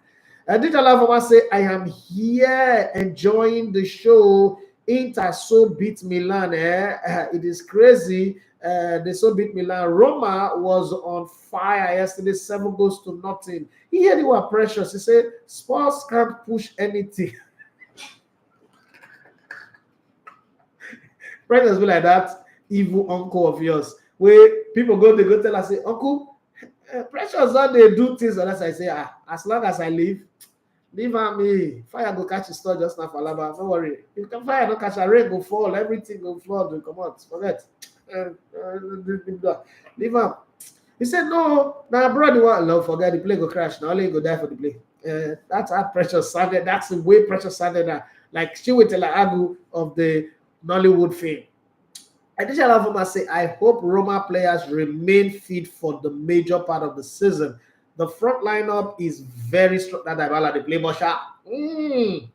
Did allow for say I am here enjoying the show. Inter so beat Milan. It is crazy. They so beat Milan. Roma was on fire yesterday, 7 goals to nothing. He heard they were precious. He said Spurs can't push anything. Friends be like that evil uncle of yours, where people they go tell us, say, Uncle, precious not they do things unless I say, as long as I live on me. Fire go catch the store just now for Laba. Don't worry. If the fire don't catch a rain go fall, everything go flood will come out. Forget. Leave him. He said, no, now abroad you want love, forget the plane go crash. Now only go die for the plane. That's how Precious sounded. That's the way Precious sounded. Like Chiwetel Agu of the Nollywood fame. Additional Avoma say, I hope Roma players remain fit for the major part of the season. The front lineup is very strong. That Dybala, the play Bosha. And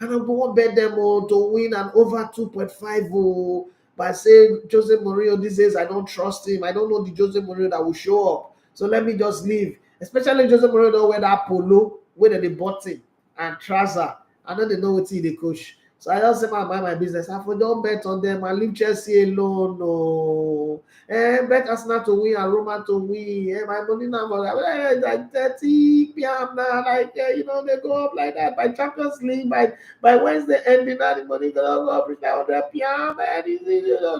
I'm going to bet them all to win an over 2.5 by saying Jose Mourinho these days. I don't trust him. I don't know the Jose Mourinho that will show up. So let me just leave. Especially Jose Mourinho don't wear that polo, where they bought him, and trouser. And then they know what they coach. So I just say my business. I don't bet on them. I leave Chelsea alone. No. Bet Arsenal to win and Roma to win. My money now like 30 p.m. now. Like they go up like that by Champions League by Wednesday ending. Now the money gonna go up like 100 p.m. And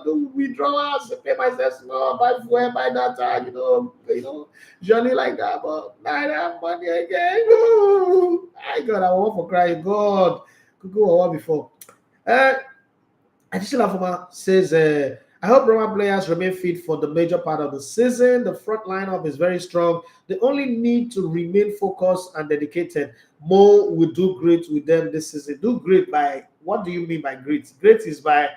do withdrawals, pay myself small, buy fuel, buy data. Journey like that. But now I have money again. I got I want for crying. God. Could go over before. Additional Afoma says, I hope Roma players remain fit for the major part of the season. The front lineup is very strong. They only need to remain focused and dedicated. Mo will do great with them this season. Do great by, what do you mean by great? Great is by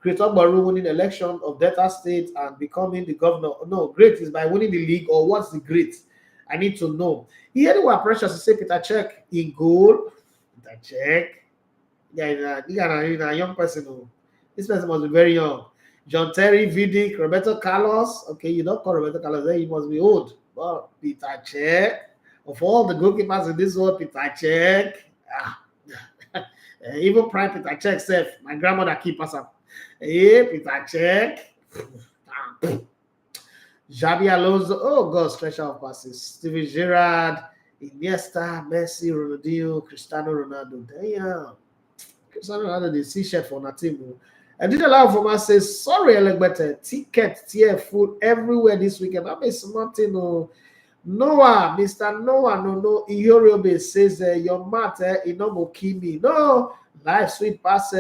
Creator Baru winning election of Delta State and becoming the governor. No, great is by winning the league, or what's the great? I need to know. Here what pressures to say Peter Cech in goal. Peter Cech. Yeah, he's a young person. This person must be very young. John Terry, Vidic, Roberto Carlos. Okay, you don't call Roberto Carlos, then he must be old. Well, Peter Cech. Of all the goalkeepers in this world, Peter Cech. Even prime Peter Cech self. My grandmother keep us up. Hey, Peter Cech. Xabi Alonso. Oh, God, stretch out passes. Steven Gerrard, Iniesta, Messi, Ronaldinho, Cristiano Ronaldo. Damn. Cristiano Ronaldo, the sea chef on a team. I did allow for my say, sorry, Elegbete, ticket tier full everywhere this weekend. I mean, something. Noah, Mr. Noah, no, Iyoriobe says, your matter, Inomo Kimi. No, life sweet pass,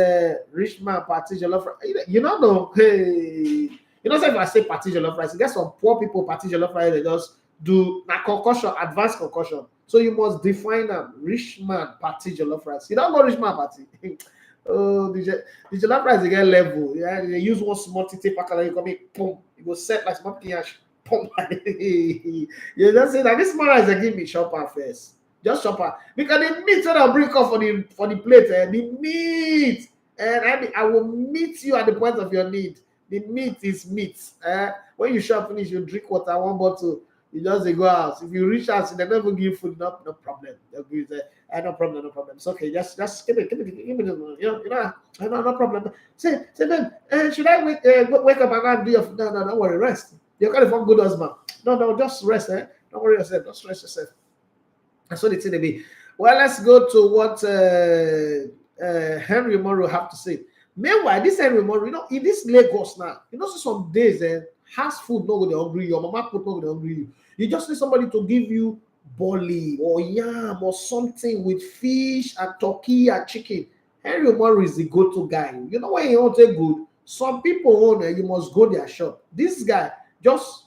rich man, party, jollof rice. You don't know, hey. You know, if I say party jollof rice, you get some poor people party jollof rice, they just do a concussion, advanced concussion. So you must define them. Rich man party jollof rice. You don't know rich man party. Oh, the jollof rice they get level. Yeah, they use one small titi packer. You come in, boom. You go set like small cash. Boom. You just say that this man rice they give me shopper first. Just shopper because the meat that I'll bring up for the plate. The meat, and I will meet you at the point of your need. The meat is meat. When you shop finish, you drink water, one bottle. You just go out. If you reach out, they never give you food. No problem. They'll give you no problem. It's okay. Just give it. No problem. Say, man, should I wake up and not do your? No, don't worry. Rest. You're kind of a good husband. No, just rest. Don't worry yourself. Just rest yourself. That's what it's going to be. Well, let's go to what Henry Morrow have to say. Meanwhile, this Henry Morrow, in this Lagos now, so some days house food no go dey hungry you, your mama put no go dey hungry you. You just need somebody to give you bolly or yam or something with fish and turkey and chicken. Henry Omori is the go-to guy. You know when you want to good, some people own you must go their shop. This guy just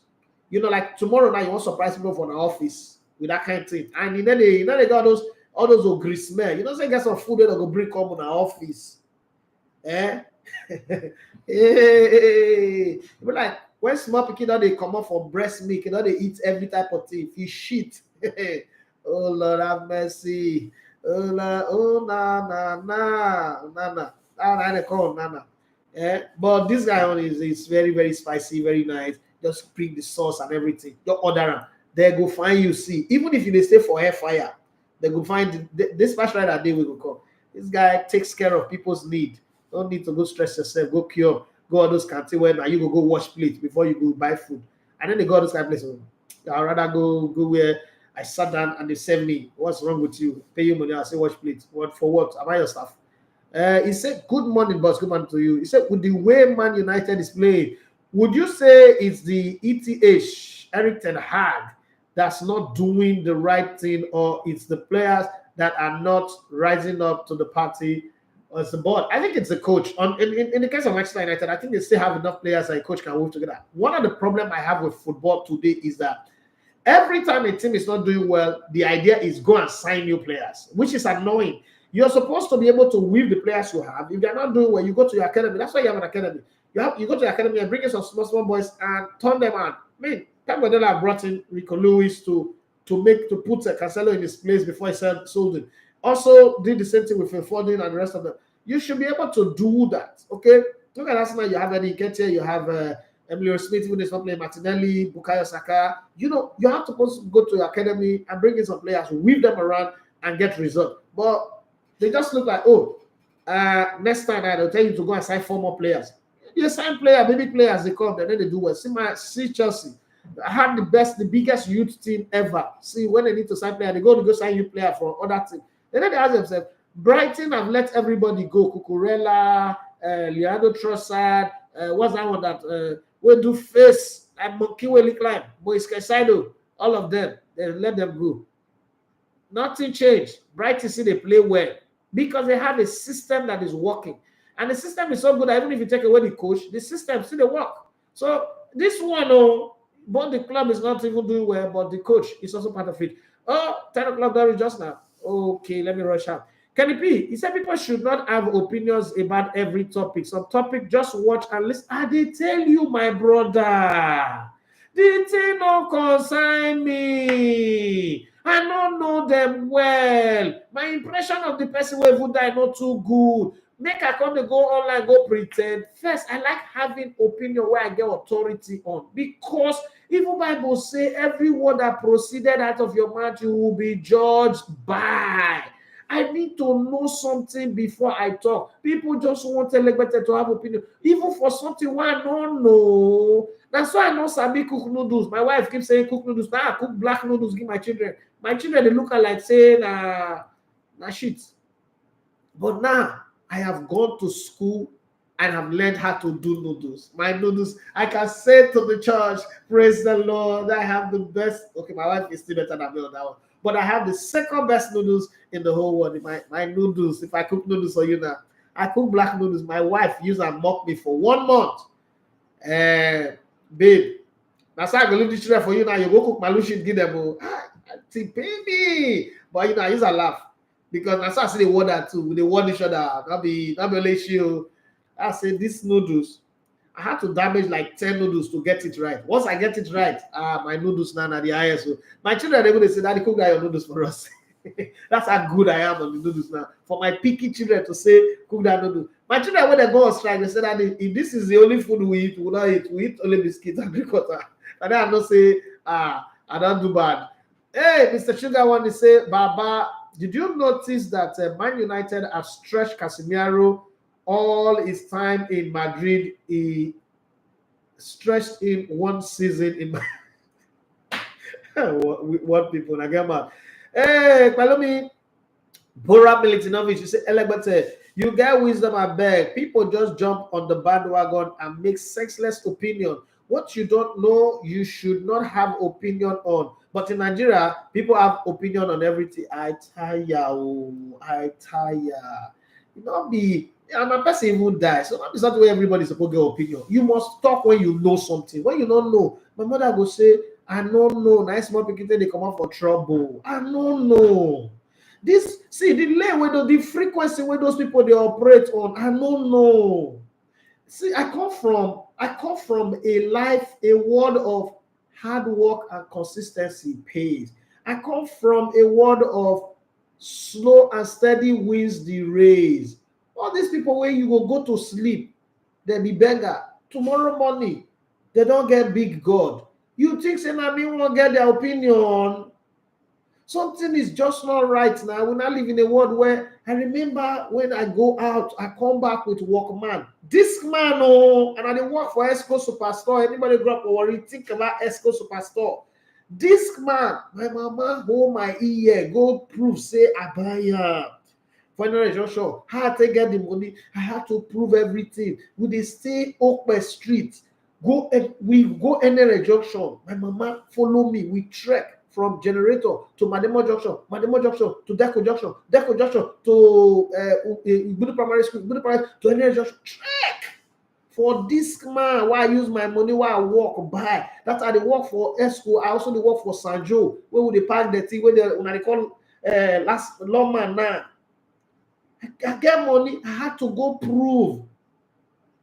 like tomorrow night you want to surprise people from the office with that kind of thing. And they got all those ogre smell. Say get some food that go bring come on our office. Hey. But like when small pikin they come up for breast milk, they eat every type of thing. Fish shit. Oh Lord have mercy. Oh Lord, oh na. They call nana. But this guy is very, very spicy, very nice. Just bring the sauce and everything. Just order them. They go find you. See, even if you stay for air fire, they go find this match right that day we go come. This guy takes care of people's need. Don't need to go stress yourself. Go cure. Go all those canteen where now you go wash plates before you go buy food. And then they go all those kind of places. I'd rather go where I sat down and they serve me. What's wrong with you? Pay you money. I say wash plates. What for what? Am I your staff? He said, good morning, boss. Good morning to you. He said, with the way Man United is playing, would you say it's the ETH, Eric Ten Hag, that's not doing the right thing, or it's the players that are not rising up to the party, or it's the board? I think it's the coach. In the case of Manchester United, I think they still have enough players that a coach can work together. One of the problems I have with football today is that Every time a team is not doing well, the idea is go and sign new players, which is annoying. You're supposed to be able to weave the players you have. If they're not doing well, you go to your academy. That's why you have an academy. You go to your academy and bring in some small boys and turn them on. I mean, Pep Guardiola brought in Rico Lewis to put Cancelo in his place before he sold him. Also did the same thing with Foden and the rest of them. You should be able to do that. Okay, look at Arsenal. You have Eddie Nketiah, you have Emilio Smith, even if not playing, Martinelli, Bukayo Saka. You have to go to your academy and bring in some players, weave them around and get results. But they just look like, next time I'll tell you to go and sign 4 more players. You sign baby players, they come, and then they do well. See Chelsea. I had the biggest youth team ever. See, when they need to sign player, they go sign youth player for other team. And then they ask themselves, Brighton have let everybody go. Cucurella, Leandro Trossard, what's that one that will do face and Monkey will climb, Moise Caicedo, all of them, they let them go. Nothing changed. Brighton see they play well because they have a system that is working. And the system is so good that even if you take away the coach, the system still they work. So this one, but the club is not even doing well, but the coach is also part of it. 10 o'clock, that is just now. Okay, let me rush out. Kenny P, he said people should not have opinions about every topic. Some topic, just watch and listen. They tell you, my brother, the thing don't concern me. I don't know them well. My impression of the person who die not too good. Make I come to go online, go pretend. First, I like having opinion where I get authority on. Because even Bible say every word that proceeded out of your mouth, you will be judged by. I need to know something before I talk. People just want to have opinion. Even for something where I don't know. That's why I know Sabi cook noodles. My wife keeps saying cook noodles. Now I cook black noodles, give my children. My children, they look at like saying, nah shit. But now, I have gone to school and have learned how to do noodles. My noodles, I can say to the church, praise the Lord, I have the best. Okay, my wife is still better than me on that one. But I have the second best noodles in the whole world. My noodles, if I cook noodles for you now, I cook black noodles. My wife used and mocked me for 1 month. Babe, that's how I go leave the children for you now. You go cook my lushi, give them, baby. But I use a laugh. Because that's how I see the word too. They word each other. Not be issue. I say these noodles, I had to damage like 10 noodles to get it right. Once I get it right, my noodles now are the ISO. My children, they say, Daddy, cook your noodles for us. That's how good I am on the noodles now. For my picky children to say, cook that noodles. My children, when they go on strike, they say, Daddy, if this is the only food we eat, we will not eat. We eat only biscuits and ricotta. And then I don't say, I don't do bad. Hey, Mr. Sugar one, they say, Baba, did you notice that Man United have stretched Casemiro all his time in Madrid? He stretched in 1 season in what people again, man. Hey, Palomi, Bora Militinovic, you say, Elegbete, you get wisdom, I beg. People just jump on the bandwagon and make senseless opinion. What you don't know, you should not have opinion on. But in Nigeria, people have opinion on everything. I tire. You not be, and my person even die. So it's not the way everybody's supposed to get opinion. You must talk when you know something. When you don't know, my mother will say, I don't know. Nice small people they come out for trouble. I don't know. The delay the frequency where those people they operate on, I don't know. See, I come from a world of hard work and consistency pays. I come from a world of slow and steady wins the race. All these people when you will go to sleep, they be beggar. Tomorrow morning, they don't get big God. You think say I mean won't get their opinion? Something is just not right now. We're not living in a world where I remember when I go out, I come back with Walkman. This man, and I didn't work for Esco Superstore. Anybody grew up worry, think about Esco Superstore. This man, my mama hold my ear, go prove, say I buy Finally, just show how to get the money. I had to prove everything. We dey stay Okpe Street. We go any junction. My mama follow me. We trek from Generator to Mademo Junction to Deco Junction to Budu Primary School, Budu Primary to any junction. Trek For this man, why I use my money, why I walk by. That's how they work for Esco. I also they work for Sanjo. Where would they park the thing? Where they call last lawman now. I get money. I had to go prove.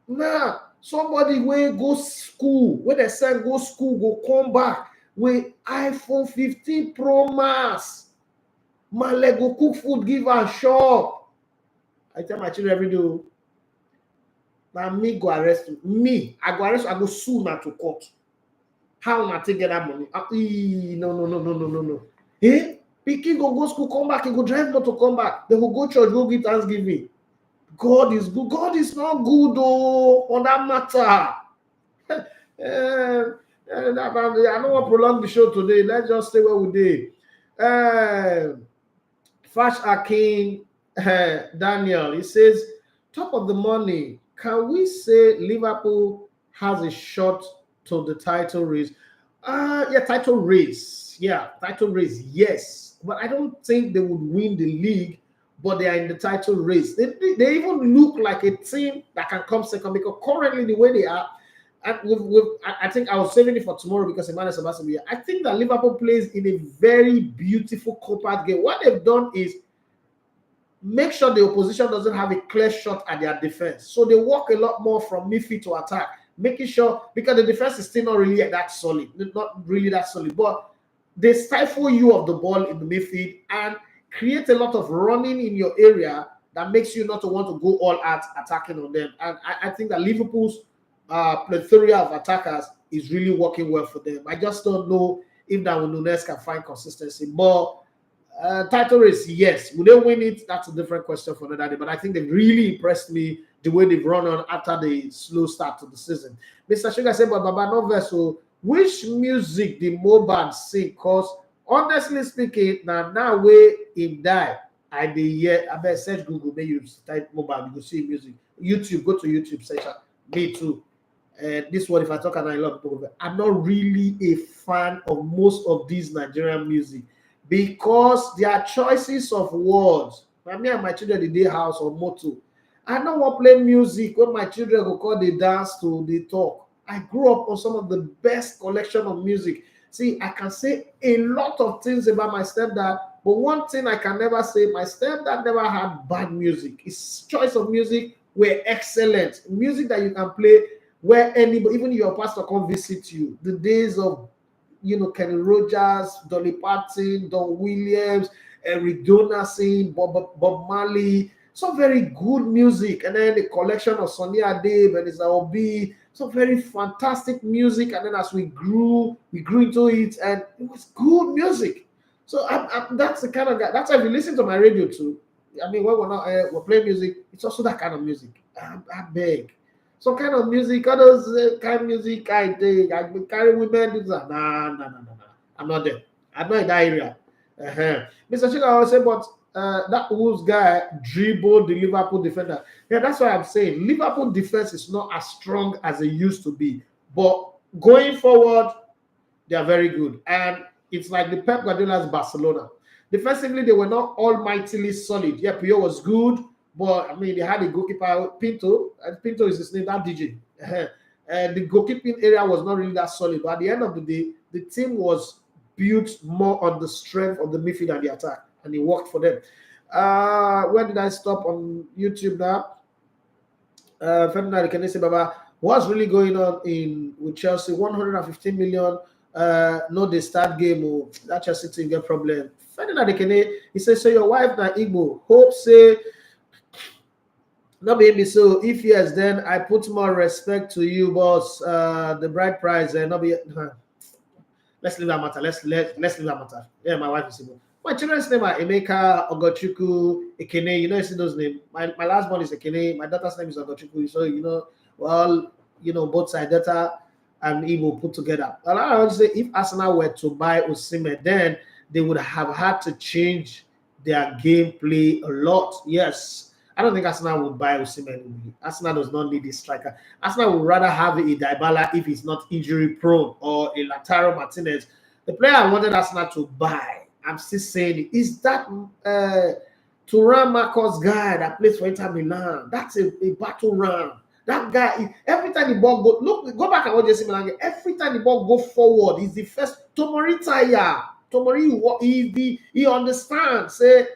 Now somebody where go school, where they send go school, go come back with iPhone 15 Pro Max. My leg go cook food, give her shop. I tell my children every day. Now me go arrest me. I go arrest. I go sue now to court. How am I take get that money? No. Eh? Pikin go school, come back. He go drive not to come back. They will go church, go give Thanksgiving. God is good. God is not good though on that matter. I don't want to prolong the show today. Let's just stay where we did. Fash Akin Daniel, he says, top of the money. Can we say Liverpool has a shot to the title race? Title race. Yeah, title race. Yes, but I don't think they would win the league. But they are in the title race. They even look like a team that can come second because currently the way they are, and I think I was saving it for tomorrow because Emmanuel Sebastian. I think that Liverpool plays in a very beautiful compact game. What they've done is make sure the opposition doesn't have a clear shot at their defense. So they walk a lot more from midfield to attack, making sure because the defense is still not really that solid, but they stifle you of the ball in the midfield and create a lot of running in your area that makes you not to want to go all out attacking on them. And I think that Liverpool's plethora of attackers is really working well for them. I just don't know if Darwin Núñez can find consistency. But title race, yes. Will they win it? That's a different question for another day. But I think they really impressed me the way they've run on after the slow start to the season. Mr. Sugar said, but Baba no vessel, which music the Mobad sing? Because honestly speaking, now where him die, I bet search Google, maybe you type mobile, you go see music. YouTube, go to YouTube section. Me too. This one, if I talk and I love people, I'm not really a fan of most of these Nigerian music because their choices of words. Me and my children, the day house or motto. I don't want to play music when my children go call the dance to the talk. I grew up on some of the best collection of music. See, I can say a lot of things about my stepdad, but one thing I can never say, my stepdad never had bad music. His choice of music were excellent. Music that you can play where anybody, even your pastor, come visit you. The days of, Kenny Rogers, Dolly Parton, Don Williams, Eric Donaldson, Bob Marley, some very good music. And then the collection of Sonny Ade, Benisa Obi, some very fantastic music. And then as we grew into it, and it was good music. So that's the kind of guy. That's why if you listen to my radio too. I mean, when we're playing music, it's also that kind of music. I beg. Some kind of music, all those kind of music I take. I carry women. Nah. I'm not there. I'm not in that area. Mr. Chica always say, but that Wolves guy dribbled the Liverpool defender. Yeah, that's why I'm saying Liverpool defense is not as strong as it used to be. But going forward, they are very good. And it's like the Pep Guardiola's Barcelona. Defensively, they were not almightily solid. Yeah, Pio was good, but I mean, they had a goalkeeper, Pinto, and Pinto is his name, that DJ. The goalkeeping area was not really that solid. But at the end of the day, the team was built more on the strength of the midfield and the attack, and it worked for them. Where did I stop on YouTube now? Ferdinand Kenesi Baba, what's really going on with Chelsea? 115 million. No, they start game. Oh, that Chelsea team get problem. Ferdinand Kene, he says, so your wife na Igbo. Hope say, no baby. So if yes, then I put more respect to you, boss. The bride price, no be. Let's leave that matter. Let's leave that matter. Yeah, my wife is Igbo. My children's name are Emeka, Ogochukwu, Ekene. You know, you see those names. My last one is Ekene. My daughter's name is Ogochukwu. So both sides, daughter and Igbo put together. I would say if Arsenal were to buy Osimhen, then they would have had to change their gameplay a lot. Yes, I don't think Arsenal would buy Osimhen. Arsenal does not need a striker. Arsenal would rather have a Dybala if he's not injury prone or a Lautaro Martinez. The player I wanted Arsenal to buy, I'm still saying it, is that Thuram Marcos guy that plays for Inter Milan. That's a battle ram. That guy, every time the ball go back and watch Jesse Malanga. Every time the ball go forward, he's the first. Tomori Taya, Tomori, he understands. Say,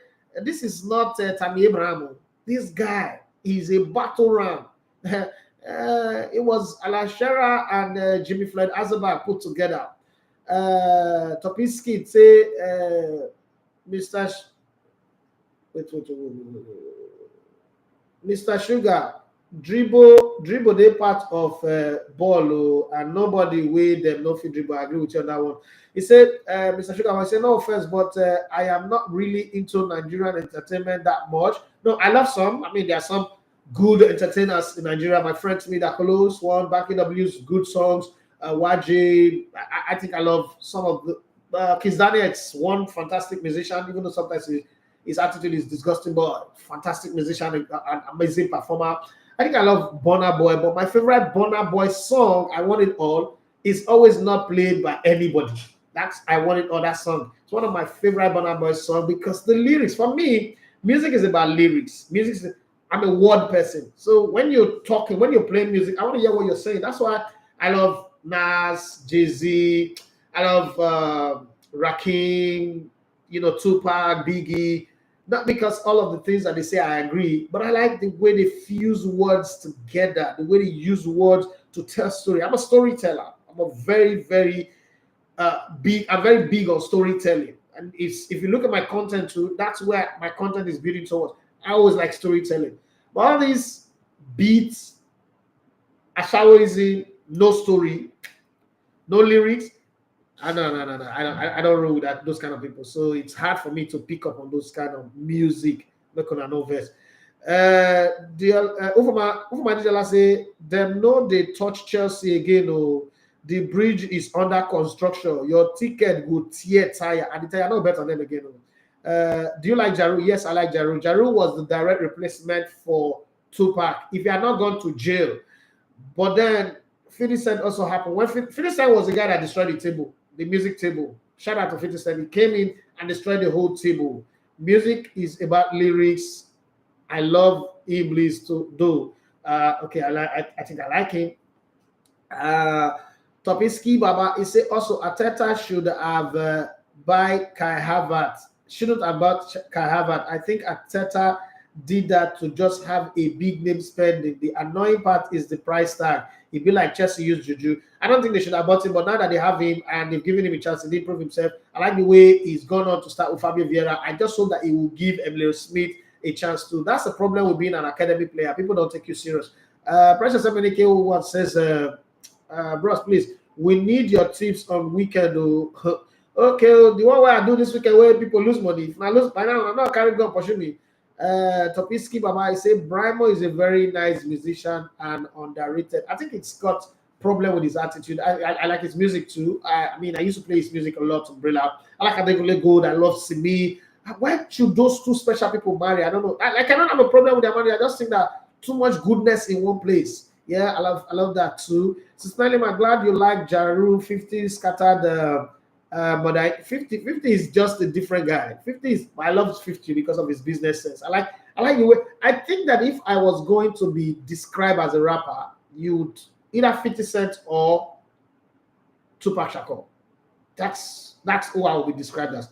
this is not Tammy Abraham. This guy is a battle ram. It was Alashera and Jimmy Floyd Azaba put together. Topinski say, Mr. Mr. Sugar, dribble they part of ball and nobody with them no fit dribble. I agree with you on that one. He said, Mr. Sugar, I say no offense, but I am not really into Nigerian entertainment that much. No, I love some. I mean, there are some good entertainers in Nigeria. My friend Smith Akolos, one Backing W's good songs. YJ, I think I love some of the Kiss Daniel. It's one fantastic musician, even though sometimes his attitude is disgusting, but fantastic musician, an amazing performer. I think I love Burna Boy, but my favorite Burna Boy song, I Want It All, is always not played by anybody. That's I Want It All, that song. It's one of my favorite Burna Boy songs because the lyrics, for me, music is about lyrics. I'm a word person. So when you're talking, when you're playing music, I want to hear what you're saying. That's why I love Nas, Jay-Z, I love Rakim, Tupac, Biggie. Not because all of the things that they say I agree, but I like the way they fuse words together, the way they use words to tell story. I'm a storyteller. I'm a very, very big. I'm very big on storytelling. And if you look at my content too, that's where my content is building towards. I always like storytelling. But all these beats, ashawoism, no story, no lyrics. No. I don't roll with that, those kind of people. So it's hard for me to pick up on those kind of music. Not gonna know verse. Ufoma say them know they touch Chelsea again. Oh, the bridge is under construction. Your ticket will tear tire. And the tire no better than them again. Oh. Do you like Jaru? Yes, I like Jaru. Jaru was the direct replacement for Tupac. If you had not gone to jail, but then 50 Cent also happened. When 50 Cent was the guy that destroyed the table, the music table. Shout out to 50 Cent. He came in and destroyed the whole table. Music is about lyrics. I love Iblis to do. Okay, I think I like him. Topiski Baba, he said also Arteta should have buy Kai Havertz. Shouldn't have bought Kai Havertz. I think Arteta did that to just have a big name spending. The annoying part is the price tag. He'd be like Chelsea used Juju. I don't think they should have bought him, but now that they have him and they've given him a chance to improve himself, I like the way he's gone on to start with Fabio Vieira. I just hope that he will give Emilio Smith a chance too. That's the problem with being an academy player. People don't take you serious. Precious Emenike once says, bros, please, we need your tips on weekend. Okay, the one where I do this weekend where people lose money. If I lose by now, I'm not carrying gun pushing me. Topiski Baba, I say Brimo is a very nice musician and underrated. I think it's got problem with his attitude. I like his music too. I mean, I used to play his music a lot to Umbrella. I like Adegule Gold. I love Simi. Why should those two special people marry? I don't know. I cannot have a problem with their money. I just think that too much goodness in one place. Yeah, I love that too. So Smiley, I'm glad you like Jaru. 50 scattered. But 50 is just a different guy. 50 is I love 50 because of his business sense. I like the way I think that if I was going to be described as a rapper, you'd either 50 Cent or Tupac Shakur. That's who I will be described as.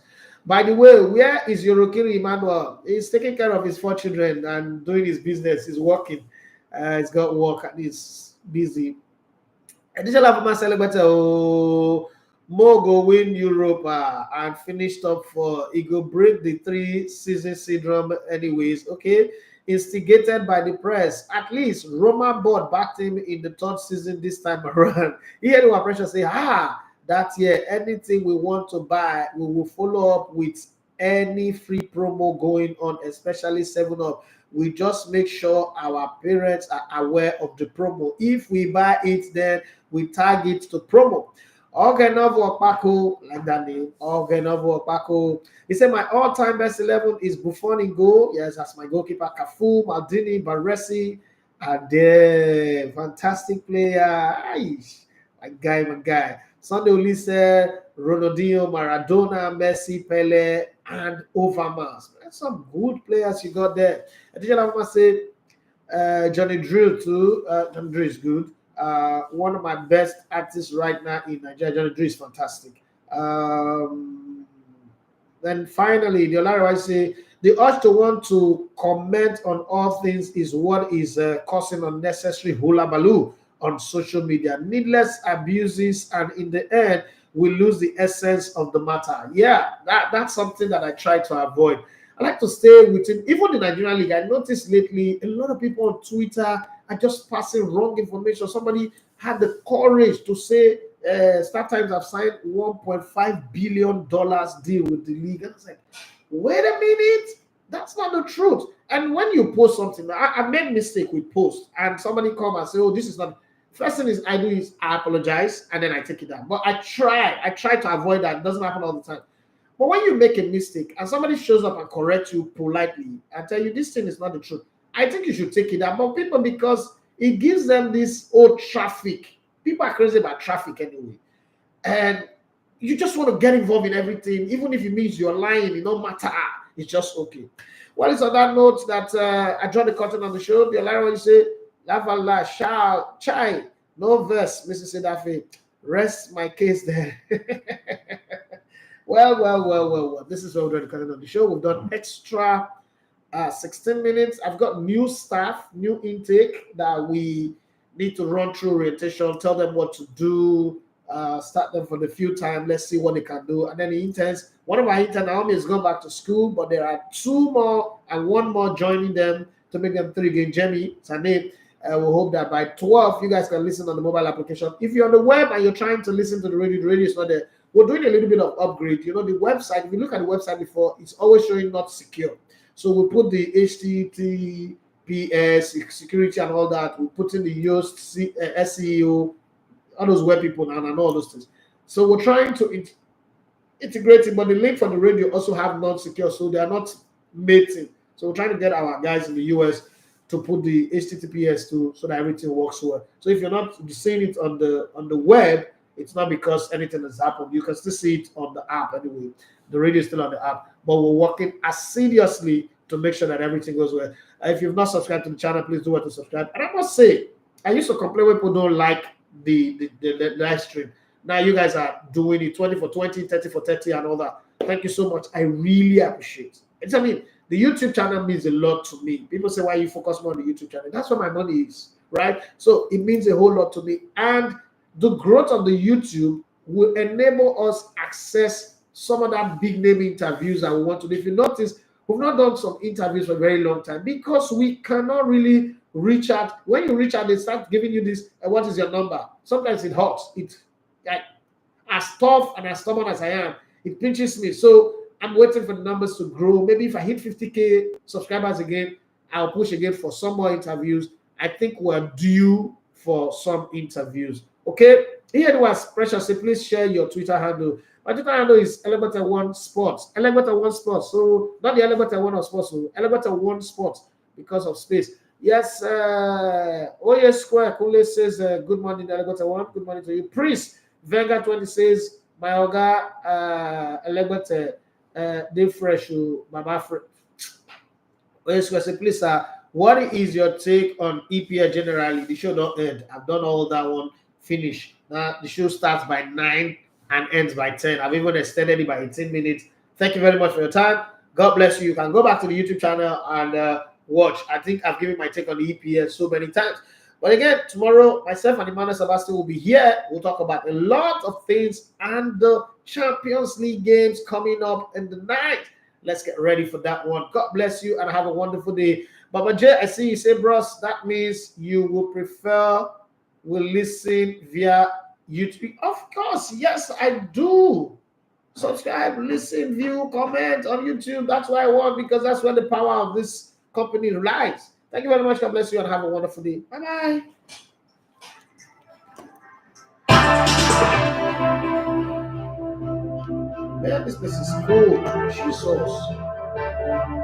By the way, where is Yorokiri Emmanuel? He's taking care of his 4 children and doing his business. He's working. He's got work and he's busy. Additional for my celebrity. Mo go win Europe and finished up for he go break the 3-season syndrome anyways. Okay, instigated by the press. At least Roma board backed him in the 3rd season this time around. He had no pressure say, that year anything we want to buy, we will follow up with any free promo going on, especially 7-Up. We just make sure our parents are aware of the promo. If we buy it, then we tag it to promo. Ogenovo Okpako, like that name. Ogenovo Okpako. He said my all-time best 11 is Buffon in goal. Yes, that's my goalkeeper. Cafu, Maldini, Baresi, and then fantastic player. My guy. Sunday Ulisse, Ronaldinho, Maradona, Messi, Pele, and Overmars. That's some good players you got there. Additional, I must say, Johnny Drill too. Johnny Drill is good. One of my best artists right now in Nigeria. Johnny Drill is fantastic. Um, then finally, the Olariwa say the urge to want to comment on all things is what is causing unnecessary hula baloo on social media, needless abuses, and in the end, we lose the essence of the matter. Yeah, that's something that I try to avoid. I like to stay within, even the Nigerian league. I noticed lately a lot of people on Twitter are just passing wrong information. Somebody had the courage to say Star Times have signed $1.5 billion deal with the league. And I was like, wait a minute, that's not the truth. And when you post something, I made mistake with post, and somebody come and say, "Oh, this is not." First thing is I do is I apologize and then I take it down. But I try to avoid that. It doesn't happen all the time. But when you make a mistake and somebody shows up and corrects you politely and tell you this thing is not the truth, I think you should take it down. But people, because it gives them this old traffic. People are crazy about traffic anyway. And you just want to get involved in everything, even if it means you're lying, it don't matter. It's just okay. Well, it's on that note that I draw the curtain on the show. The Alara will say, Lavala, shout, chai, no verse, Mrs. Sedafe. Rest my case there. Well. This is what we're doing on the show. We've done extra 16 minutes. I've got new staff, new intake that we need to run through orientation, tell them what to do, start them for the few time. Let's see what they can do. And then the interns, one of our interns, Naomi, is going back to school, but there are two more and one more joining them to make them three again. Jamie, it's her name. We hope that by 12, you guys can listen on the mobile application. If you're on the web and you're trying to listen to the radio is not there. We're doing a little bit of upgrade. You know, the website, if you look at the website before, it's always showing not secure. So we put the HTTPS, security and all that. We put in the Yoast, SEO, all those web people and all those things. So we're trying to integrate it, but the link for the radio also have non-secure, so they are not mating. So we're trying to get our guys in the US to put the HTTPS to so that everything works well. So if you're not seeing it on the web, it's not because anything has happened. You can still see it on the app anyway. The radio is still on the app, but we're working assiduously to make sure that everything goes well. If you've not subscribed to the channel, please do what to subscribe. And I must say, I used to complain when people don't like the live stream. Now you guys are doing it 20 for 20, 30 for 30 and all that. Thank you so much. I really appreciate it. I mean, the YouTube channel means a lot to me. People say, why you focus more on the YouTube channel? That's where my money is, right? So it means a whole lot to me. And the growth of the YouTube will enable us access some of that big name interviews that we want to do. If you notice, we've not done some interviews for a very long time because we cannot really reach out. When you reach out, they start giving you this, what is your number? Sometimes it hurts. It, like, as tough and as stubborn as I am, it pinches me. So I'm waiting for the numbers to grow. Maybe if I hit 50K subscribers again, I'll push again for some more interviews. I think we're due for some interviews. Okay, here was Precious. Please share your Twitter handle. My Twitter handle is Elevator One Sports. Elevator One Sports. So not the Elevator One of Sports. So Elevator One Sports because of space. Yes. Oye Square Kule says good morning, Elevator One. Good morning to you. Priest Venga 20 says my Oga Elevator they fresh you, Baba fresh. Oye Square say please what is your take on EPL generally? The show don't end. I've done all that one. Finish. Now the show starts by 9 and ends by 10. I've even extended it by 18 minutes. Thank you very much for your time. God bless you. You can go back to the YouTube channel and watch. I think I've given my take on the EPL so many times. But again, tomorrow, myself and Emmanuel Sebastian will be here. We'll talk about a lot of things and the Champions League games coming up in the night. Let's get ready for that one. God bless you and have a wonderful day. Baba J, I see you say, bros, that means you will prefer will listen via YouTube. Of course, yes, I do. Subscribe, listen, view, comment on YouTube. That's what I want because that's where the power of this company relies. Thank you very much. God bless you and have a wonderful day. Bye-bye. Man, this place is cool. Jesus.